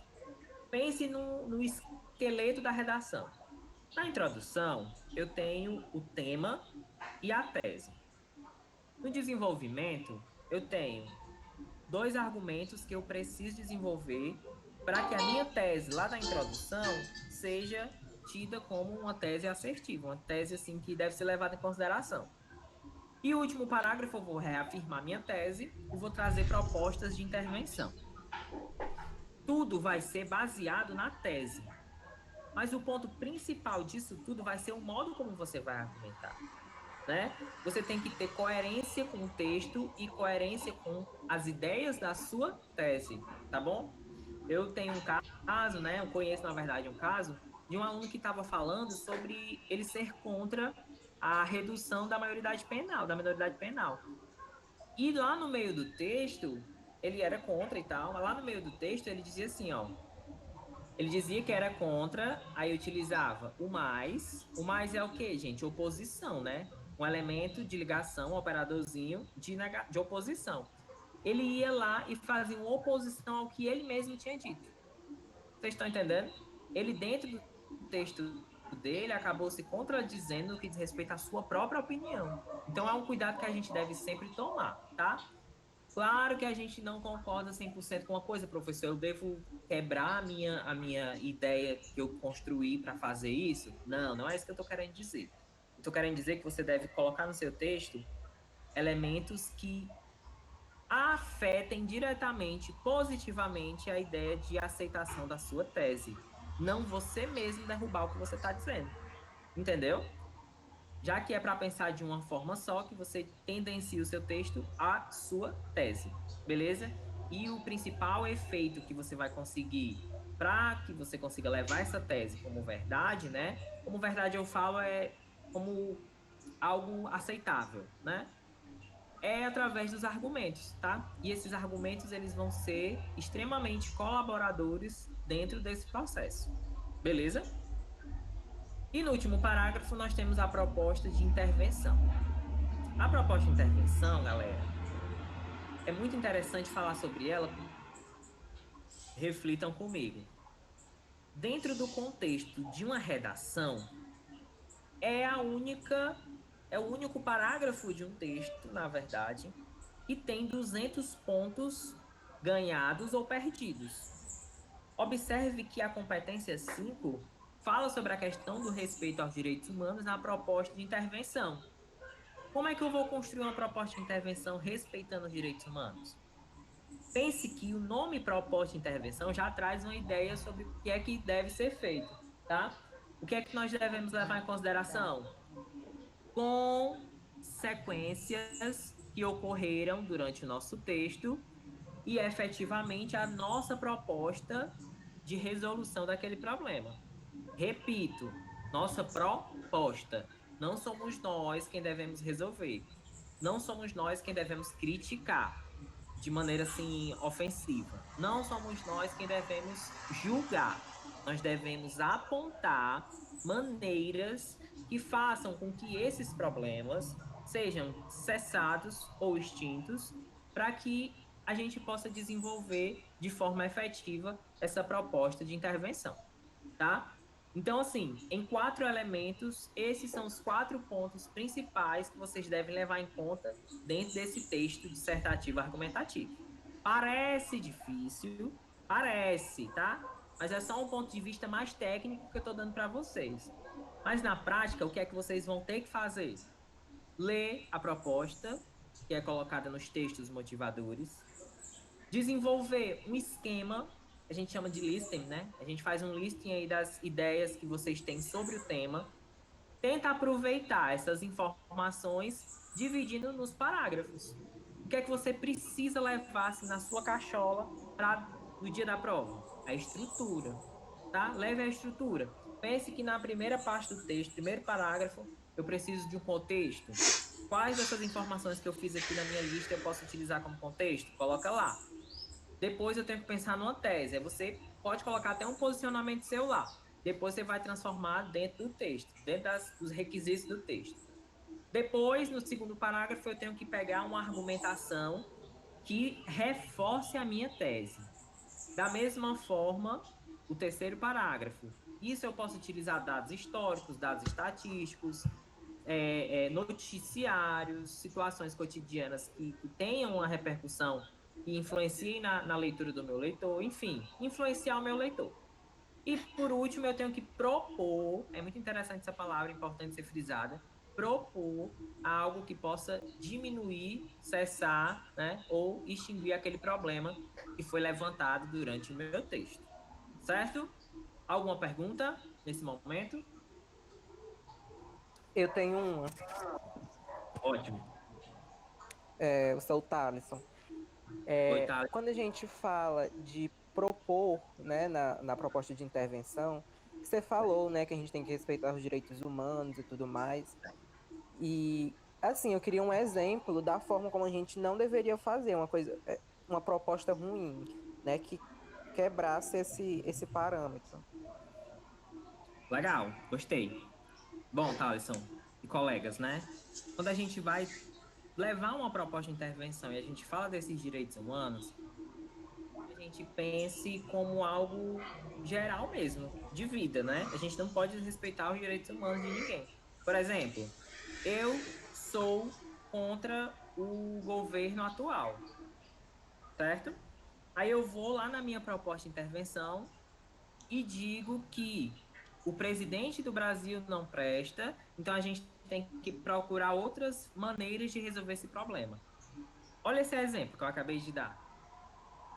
Pense no esqueleto da redação. Na introdução, eu tenho o tema e a tese. No desenvolvimento, eu tenho 2 argumentos que eu preciso desenvolver para que a minha tese lá da introdução seja tida como uma tese assertiva, uma tese assim que deve ser levada em consideração. E o último parágrafo eu vou reafirmar minha tese e vou trazer propostas de intervenção. Tudo vai ser baseado na tese. Mas o ponto principal disso tudo vai ser o modo como você vai argumentar, né? Você tem que ter coerência com o texto e coerência com as ideias da sua tese, tá bom? Eu tenho um caso, né? Eu conheço, na verdade, um caso de um aluno que estava falando sobre ele ser contra a redução da maioridade penal, da minoridade penal. E lá no meio do texto, ele era contra e tal, mas lá no meio do texto ele dizia assim, ó, ele dizia que era contra, aí utilizava o mais. O mais é o quê, gente? Oposição, né? Um elemento de ligação, um operadorzinho de oposição. Ele ia lá e fazia uma oposição ao que ele mesmo tinha dito. Vocês estão entendendo? Ele, dentro do texto dele, acabou se contradizendo no que diz respeito à sua própria opinião. Então, é um cuidado que a gente deve sempre tomar, tá? Claro que a gente não concorda 100% com uma coisa, professor. Eu devo quebrar a minha ideia que eu construí para fazer isso? Não, não é isso que eu estou querendo dizer. Eu estou querendo dizer que você deve colocar no seu texto elementos que afetem diretamente, positivamente, a ideia de aceitação da sua tese. Não você mesmo derrubar o que você está dizendo. Entendeu? Já que é para pensar de uma forma só, que você tendencia o seu texto à sua tese, beleza? E o principal efeito que você vai conseguir para que você consiga levar essa tese como verdade, né? Como verdade eu falo é como algo aceitável, né? É através dos argumentos, tá? E esses argumentos, eles vão ser extremamente colaboradores dentro desse processo, beleza? E no último parágrafo, nós temos a proposta de intervenção. A proposta de intervenção, galera, é muito interessante falar sobre ela. Reflitam comigo. Dentro do contexto de uma redação, é o único parágrafo de um texto, na verdade, que tem 200 pontos ganhados ou perdidos. Observe que a competência 5 fala sobre a questão do respeito aos direitos humanos na proposta de intervenção. Como é que eu vou construir uma proposta de intervenção respeitando os direitos humanos? Pense que o nome proposta de intervenção já traz uma ideia sobre o que é que deve ser feito, tá? O que é que nós devemos levar em consideração? Consequências que ocorreram durante o nosso texto e efetivamente a nossa proposta de resolução daquele problema. Repito, nossa proposta. Não somos nós quem devemos resolver. Não somos nós quem devemos criticar de maneira assim ofensiva. Não somos nós quem devemos julgar. Nós devemos apontar maneiras que façam com que esses problemas sejam cessados ou extintos para que a gente possa desenvolver de forma efetiva essa proposta de intervenção, tá? Então, assim, em 4 elementos, esses são os 4 pontos principais que vocês devem levar em conta dentro desse texto dissertativo argumentativo. Parece difícil, parece, tá? Mas é só um ponto de vista mais técnico que eu estou dando para vocês. Mas na prática, o que é que vocês vão ter que fazer? Ler a proposta, que é colocada nos textos motivadores, desenvolver um esquema, a gente chama de listing, né? A gente faz um listing aí das ideias que vocês têm sobre o tema, tenta aproveitar essas informações dividindo nos parágrafos. O que é que você precisa levar assim, na sua cachola para no dia da prova? A estrutura, tá? Leve a estrutura. Pense que na primeira parte do texto, primeiro parágrafo, eu preciso de um contexto. Quais dessas informações que eu fiz aqui na minha lista eu posso utilizar como contexto? Coloca lá. Depois eu tenho que pensar numa tese. Aí você pode colocar até um posicionamento seu lá. Depois você vai transformar dentro do texto, dentro dos requisitos do texto. Depois, no segundo parágrafo, eu tenho que pegar uma argumentação que reforce a minha tese. Da mesma forma, o terceiro parágrafo. Isso eu posso utilizar dados históricos, dados estatísticos, noticiários, situações cotidianas que tenham uma repercussão que influenciem na leitura do meu leitor, enfim, influenciar o meu leitor. E, por último, eu tenho que propor, é muito interessante essa palavra, importante ser frisada, propor algo que possa diminuir, cessar, né, ou extinguir aquele problema que foi levantado durante o meu texto. Certo? Alguma pergunta nesse momento? Eu tenho uma. Ótimo. O seu Thaleson. Quando a gente fala de propor, né, na proposta de intervenção, você falou, né, que a gente tem que respeitar os direitos humanos e tudo mais. E, assim, eu queria um exemplo da forma como a gente não deveria fazer uma proposta ruim, né, que quebrasse esse parâmetro. Legal, gostei. Bom, Thaleson e colegas, né? Quando a gente vai levar uma proposta de intervenção e a gente fala desses direitos humanos, a gente pense como algo geral mesmo, de vida, né? A gente não pode respeitar os direitos humanos de ninguém. Por exemplo, eu sou contra o governo atual, certo? Aí eu vou lá na minha proposta de intervenção e digo que o presidente do Brasil não presta, então a gente tem que procurar outras maneiras de resolver esse problema. Olha esse exemplo que eu acabei de dar.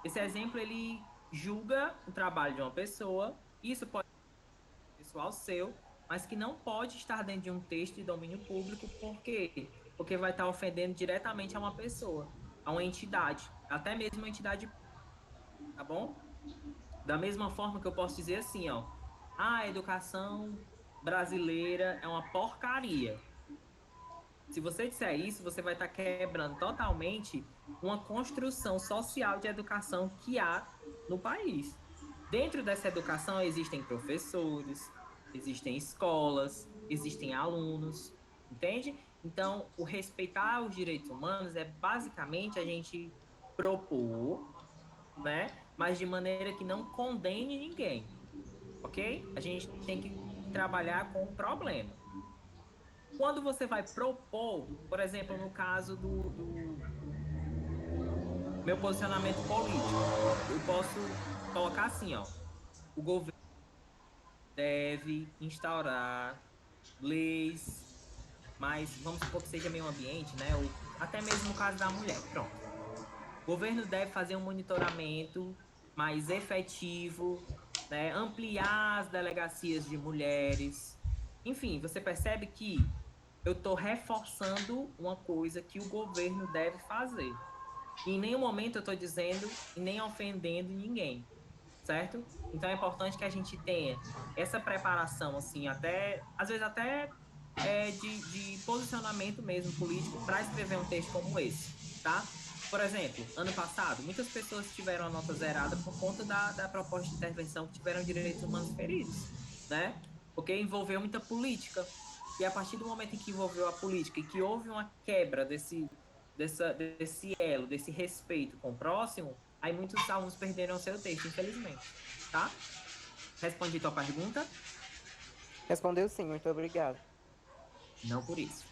Esse exemplo, ele julga o trabalho de uma pessoa, isso pode ser pessoal seu, mas que não pode estar dentro de um texto de domínio público, por quê? Porque vai estar ofendendo diretamente a uma pessoa, a uma entidade, até mesmo uma entidade, tá bom? Da mesma forma que eu posso dizer assim, ó, a educação brasileira é uma porcaria. Se você disser isso, você vai estar quebrando totalmente uma construção social de educação que há no país. Dentro dessa educação existem professores, existem escolas, existem alunos, entende? Então, o respeitar os direitos humanos é basicamente a gente propor, né? Mas de maneira que não condene ninguém, ok? A gente tem que trabalhar com o problema. Quando você vai propor, por exemplo, no caso do meu posicionamento político, eu posso colocar assim, ó. o governo deve instaurar leis, mas vamos supor que seja meio ambiente, né? Ou até mesmo no caso da mulher, pronto. O governo deve fazer um monitoramento mais efetivo, né? Ampliar as delegacias de mulheres. Enfim, você percebe que eu estou reforçando uma coisa que o governo deve fazer. E em nenhum momento eu estou dizendo e nem ofendendo ninguém, certo? Então é importante que a gente tenha essa preparação, assim, até, às vezes até de posicionamento mesmo político para escrever um texto como esse, tá? Por exemplo, ano passado, muitas pessoas tiveram a nota zerada por conta da proposta de intervenção que tiveram direitos humanos feridos, né? Porque envolveu muita política. E a partir do momento em que envolveu a política e que houve uma quebra desse elo, desse respeito com o próximo, aí muitos alunos perderam o seu texto, infelizmente, tá? Respondi tua pergunta? Respondeu sim, muito obrigado. Não por isso.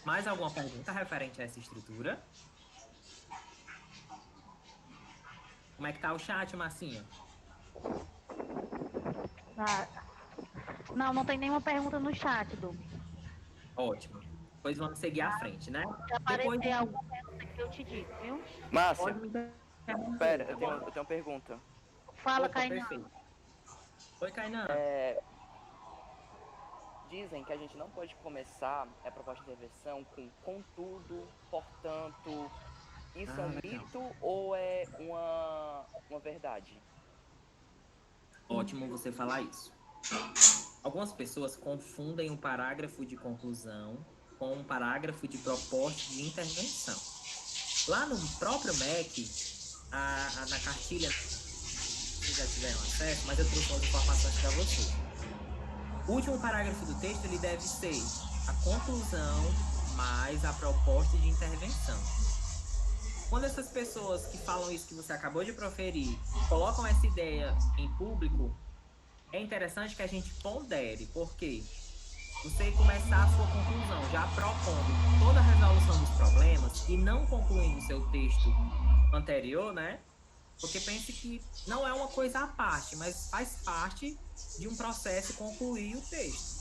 Mais alguma pergunta referente a essa estrutura? Como é que tá o chat, Marcinha? Não tem nenhuma pergunta no chat, Doug. Ótimo. Pois vamos seguir à frente, né? Se aparecer alguma pergunta que eu te digo, viu? Márcia, pera, tá eu tenho uma pergunta. Fala, Kainan. Oi, Kainan. Dizem que a gente não pode começar a proposta de intervenção com contudo, portanto. Isso é um mito ou é uma verdade? Ótimo você falar isso. Algumas pessoas confundem um parágrafo de conclusão com um parágrafo de proposta de intervenção. Lá no próprio MEC, na cartilha, vocês já tiveram acesso, mas eu trouxe umas informações para vocês. O último parágrafo do texto ele deve ser a conclusão mais a proposta de intervenção. Quando essas pessoas que falam isso que você acabou de proferir colocam essa ideia em público, é interessante que a gente pondere, porque você começar a sua conclusão já propondo toda a resolução dos problemas e não concluindo o seu texto anterior, né? Porque pense que não é uma coisa à parte, mas faz parte de um processo concluir o texto.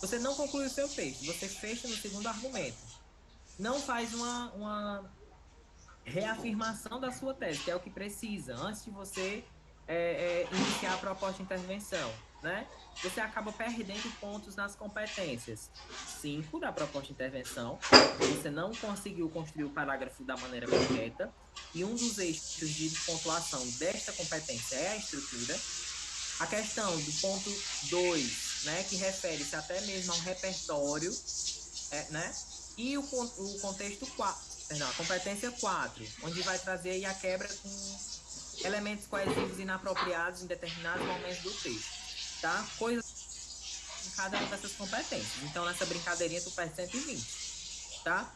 Você não conclui o seu texto, você fecha no segundo argumento. Não faz uma reafirmação da sua tese, que é o que precisa, antes de você iniciar a proposta de intervenção, né? Você acaba perdendo pontos nas competências 5 da proposta de intervenção, você não conseguiu construir o parágrafo da maneira correta, e um dos eixos de pontuação desta competência é a estrutura. A questão do ponto 2, né, que refere-se até mesmo a um repertório, né? E o contexto 4, perdão, a competência 4, onde vai trazer aí a quebra com elementos coesivos inapropriados em determinados momentos do texto, tá? Coisas em cada uma dessas competências. Então, nessa brincadeirinha, tu perde 120, tá?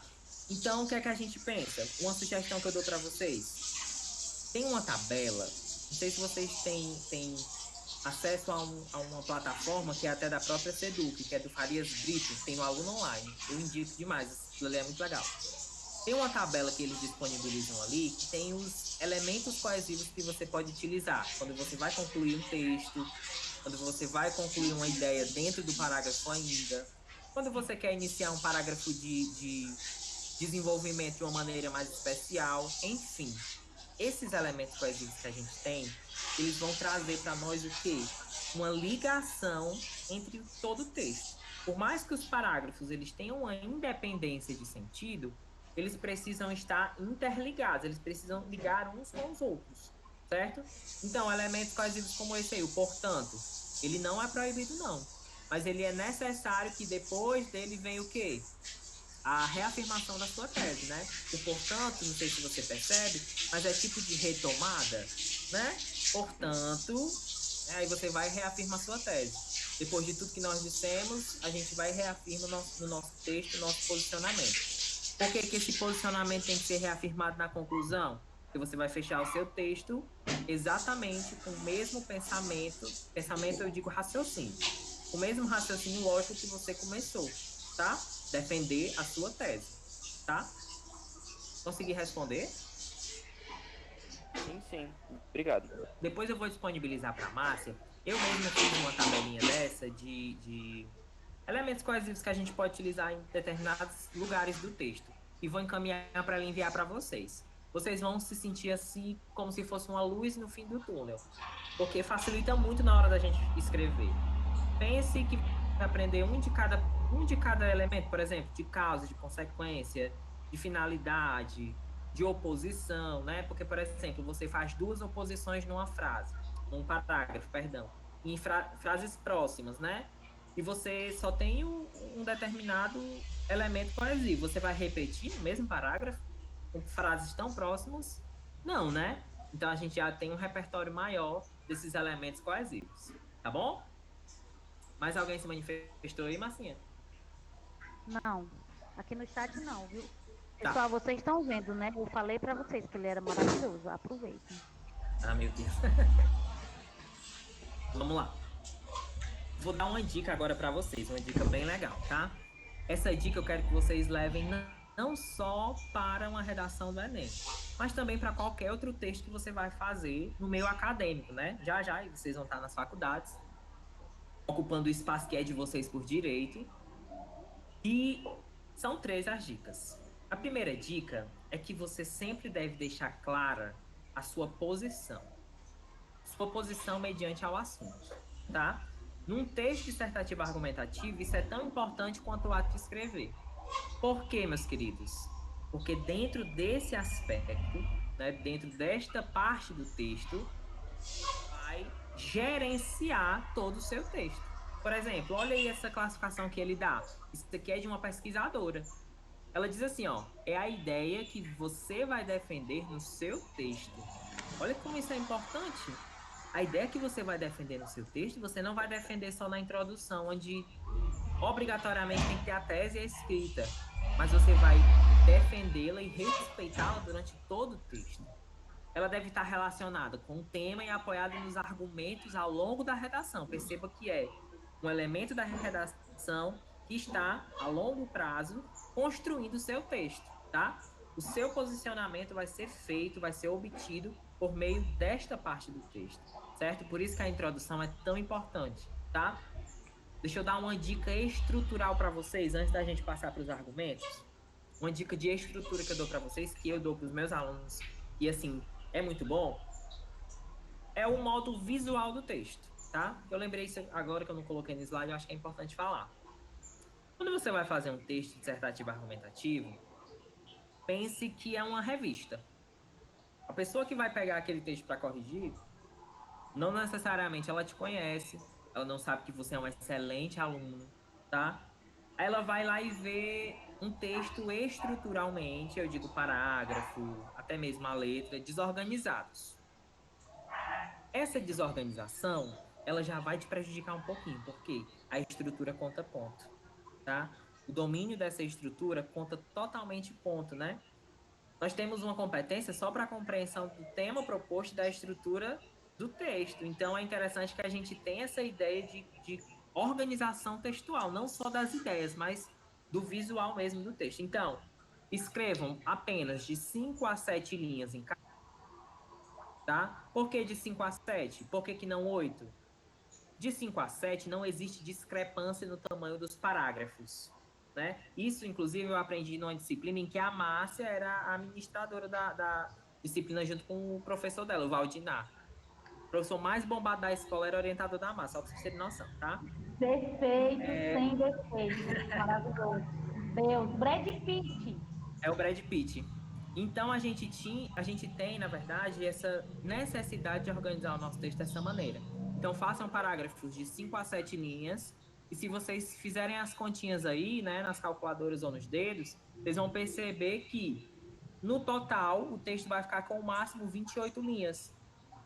Então, o que é que a gente pensa? Uma sugestão que eu dou para vocês. Tem uma tabela, não sei se vocês têm acesso a uma plataforma que é até da própria Seduc, que é do Farias Brito, tem no Aluno Online. Eu indico demais, aquilo ali é muito legal. Tem uma tabela que eles disponibilizam ali, que tem os elementos coesivos que você pode utilizar quando você vai concluir um texto, quando você vai concluir uma ideia dentro do parágrafo ainda, quando você quer iniciar um parágrafo de desenvolvimento de uma maneira mais especial, enfim. Esses elementos coesivos que a gente tem, eles vão trazer para nós o quê? Uma ligação entre todo o texto. Por mais que os parágrafos eles tenham uma independência de sentido, eles precisam estar interligados, eles precisam ligar uns com os outros, certo? Então, elementos coesivos como esse aí, o portanto, ele não é proibido não, mas ele é necessário que depois dele venha o quê? A reafirmação da sua tese, né? O portanto, não sei se você percebe, mas é tipo de retomada, né? Portanto, aí você vai reafirmar a sua tese. Depois de tudo que nós dissemos, a gente vai reafirmar no nosso texto, no nosso posicionamento. Por que esse posicionamento tem que ser reafirmado na conclusão? Porque você vai fechar o seu texto exatamente com o mesmo pensamento eu digo raciocínio, o mesmo raciocínio lógico que você começou, tá? Defender a sua tese, tá? Consegui responder? Sim, sim. Obrigado. Depois eu vou disponibilizar para a Márcia. Eu mesmo fiz uma tabelinha dessa de elementos coesivos que a gente pode utilizar em determinados lugares do texto. E vou encaminhar para ela enviar para vocês. Vocês vão se sentir assim, como se fosse uma luz no fim do túnel. Porque facilita muito na hora da gente escrever. Pense que vai aprender um de cada elemento, por exemplo, de causa, de consequência, de finalidade, de oposição, né? Porque, por exemplo, você faz duas oposições numa frase, num parágrafo, perdão, em frases próximas, né? E você só tem um determinado elemento coesivo. Você vai repetir o mesmo parágrafo com frases tão próximas? Não, né? Então a gente já tem um repertório maior desses elementos coesivos, tá bom? Mais alguém se manifestou aí, Marcinha? Não, aqui no chat não, viu? Tá. Pessoal, vocês estão vendo, né? Eu falei pra vocês que ele era maravilhoso. Aproveitem. Ah, meu Deus. Vamos lá. Vou dar uma dica agora pra vocês, uma dica bem legal, tá? Essa dica eu quero que vocês levem não só para uma redação do Enem, mas também para qualquer outro texto que você vai fazer no meio acadêmico, né? Já vocês vão estar nas faculdades, ocupando o espaço que é de vocês por direito. E são 3 as dicas. A primeira dica é que você sempre deve deixar clara a sua posição. Sua posição mediante ao assunto, tá? Num texto dissertativo argumentativo, isso é tão importante quanto o ato de escrever. Por quê, meus queridos? Porque dentro desse aspecto, né, dentro desta parte do texto, vai gerenciar todo o seu texto. Por exemplo, olha aí essa classificação que ele dá. Isso aqui é de uma pesquisadora. Ela diz assim, ó, é a ideia que você vai defender no seu texto. Olha como isso é importante. A ideia que você vai defender no seu texto, você não vai defender só na introdução, onde obrigatoriamente tem que ter a tese e a escrita, mas você vai defendê-la e respeitá-la durante todo o texto. Ela deve estar relacionada com o tema e apoiada nos argumentos ao longo da redação. Perceba que é um elemento da redação que está, a longo prazo, construindo o seu texto, tá? O seu posicionamento vai ser feito, vai ser obtido por meio desta parte do texto, certo? Por isso que a introdução é tão importante, tá? Deixa eu dar uma dica estrutural para vocês, antes da gente passar para os argumentos. Uma dica de estrutura que eu dou para vocês, que eu dou para os meus alunos, e assim, é muito bom, é o modo visual do texto, tá? Eu lembrei isso agora que eu não coloquei no slide, eu acho que é importante falar. Quando você vai fazer um texto dissertativo argumentativo, pense que é uma revista. A pessoa que vai pegar aquele texto para corrigir, não necessariamente ela te conhece, ela não sabe que você é um excelente aluno, tá? Aí ela vai lá e vê um texto estruturalmente, eu digo parágrafo, até mesmo a letra, desorganizados. Essa desorganização, ela já vai te prejudicar um pouquinho, porque a estrutura conta ponto, tá? O domínio dessa estrutura conta totalmente ponto, né? Nós temos uma competência só para a compreensão do tema proposto e da estrutura do texto. Então, é interessante que a gente tenha essa ideia de organização textual, não só das ideias, mas do visual mesmo do texto. Então, escrevam apenas de 5 a 7 linhas em cada, tá? Por que de 5 a 7? Por que não 8? De 5 a 7 não existe discrepância no tamanho dos parágrafos, né? Isso, inclusive, eu aprendi numa disciplina em que a Márcia era a administradora da disciplina junto com o professor dela, o Valdinar. O professor mais bombado da escola era orientador da Márcia, só pra vocês terem noção, tá? Perfeito, sem defeito. Maravilhoso. Deus, Brad Pitt. É o Brad Pitt. Então, a gente tem, na verdade, essa necessidade de organizar o nosso texto dessa maneira. Então, façam parágrafos de 5 a 7 linhas, e se vocês fizerem as continhas aí, né, nas calculadoras ou nos dedos, vocês vão perceber que, no total, o texto vai ficar com o máximo 28 linhas.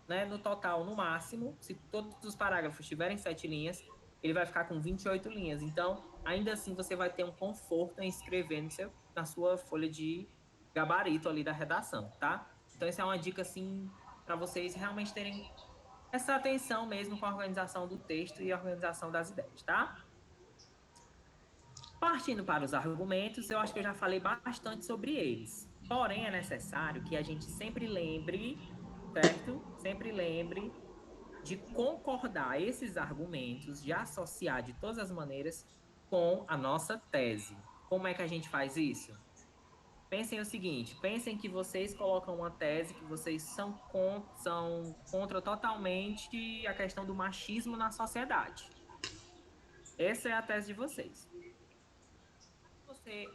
Né? No total, no máximo, se todos os parágrafos tiverem 7 linhas, ele vai ficar com 28 linhas. Então, ainda assim, você vai ter um conforto em escrever na sua folha de gabarito ali da redação, tá? Então, essa é uma dica, assim, para vocês realmente terem essa atenção mesmo com a organização do texto e a organização das ideias, tá? Partindo para os argumentos, eu acho que eu já falei bastante sobre eles. Porém, é necessário que a gente sempre lembre certo? Sempre lembre de concordar esses argumentos, de associar de todas as maneiras com a nossa tese. Como é que a gente faz isso? Pensem o seguinte, pensem que vocês colocam uma tese que vocês são contra totalmente a questão do machismo na sociedade. Essa é a tese de vocês. Você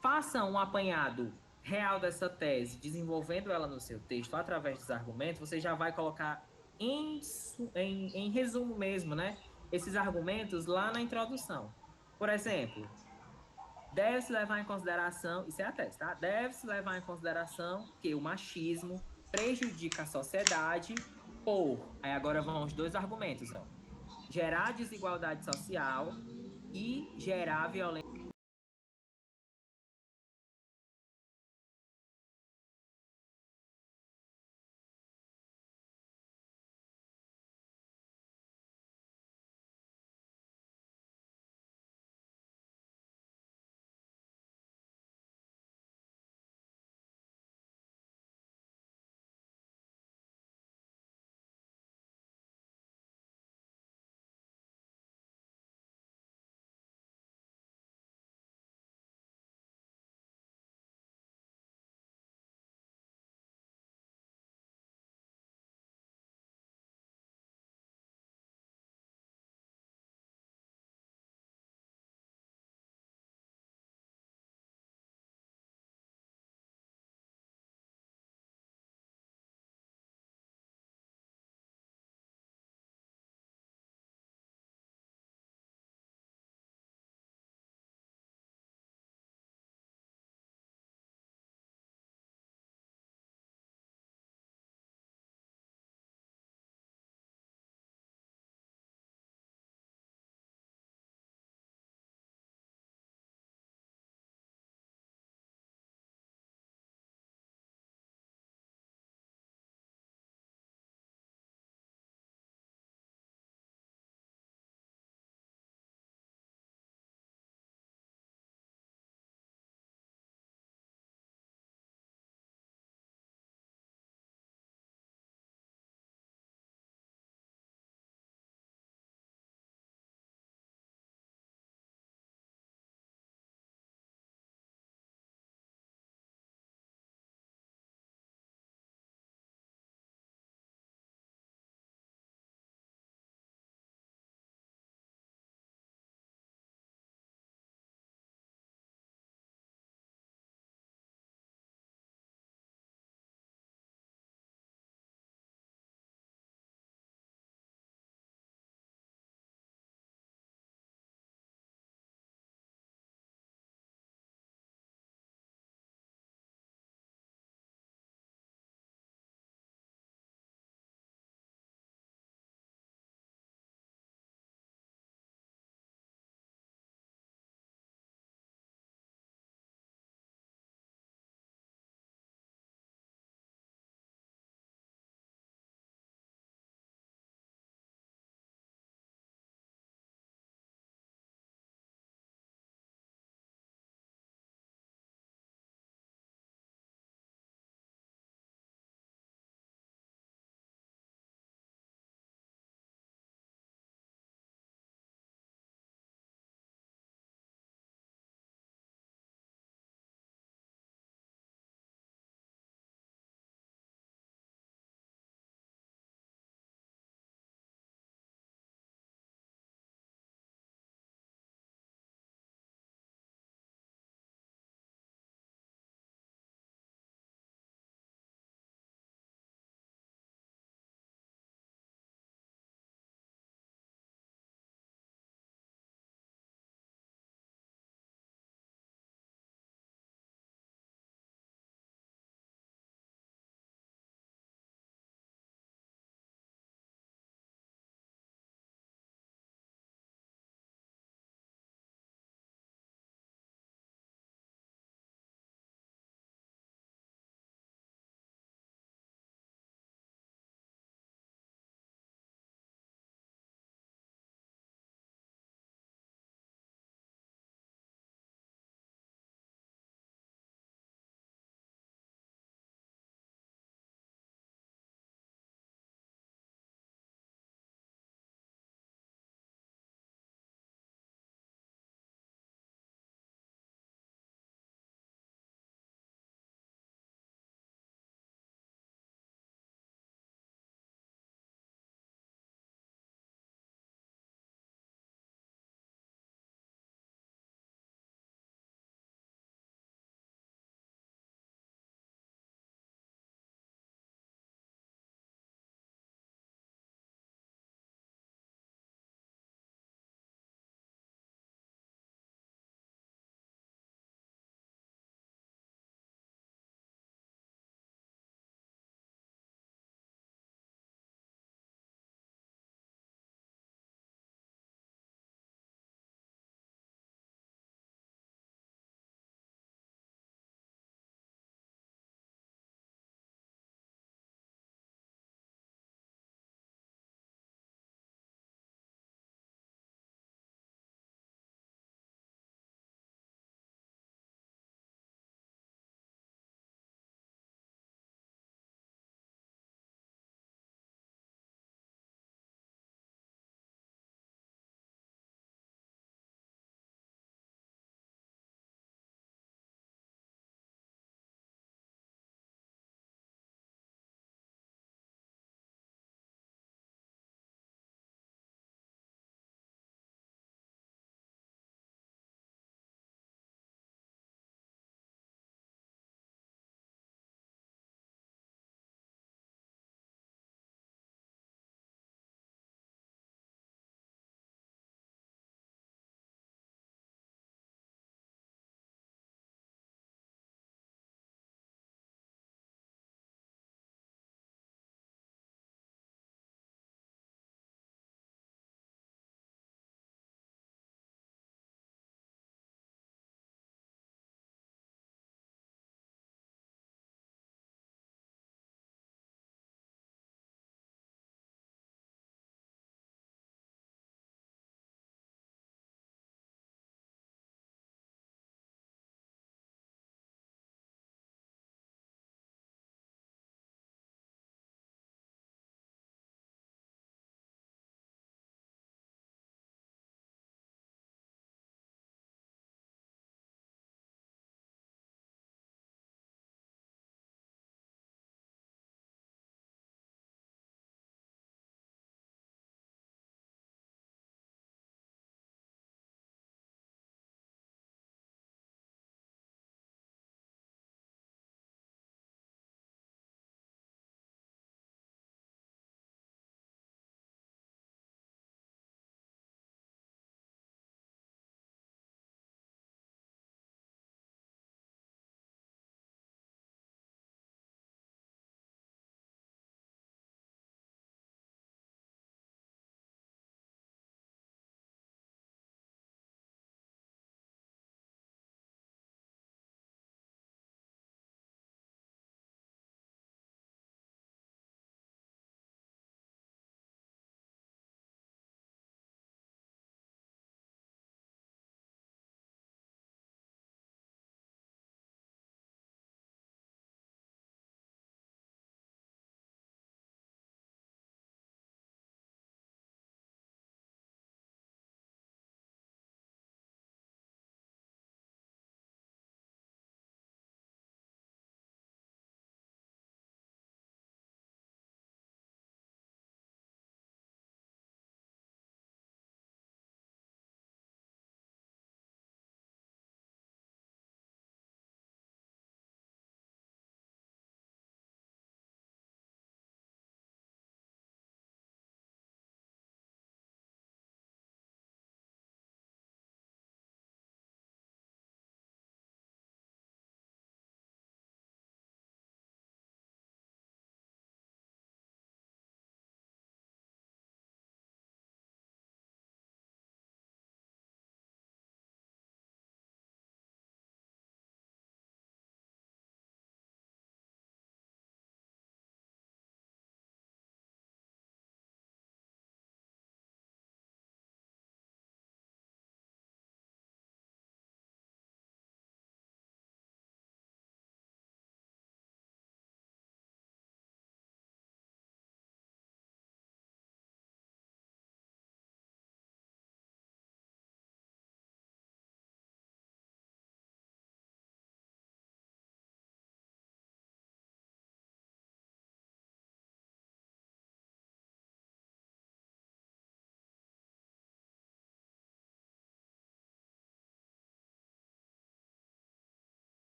faça um apanhado real dessa tese, desenvolvendo ela no seu texto através dos argumentos, você já vai colocar em resumo mesmo, né? Esses argumentos lá na introdução. Por exemplo, deve-se levar em consideração, isso é a tese, tá? Deve-se levar em consideração que o machismo prejudica a sociedade aí agora vão os dois argumentos, ó. Gerar desigualdade social e gerar violência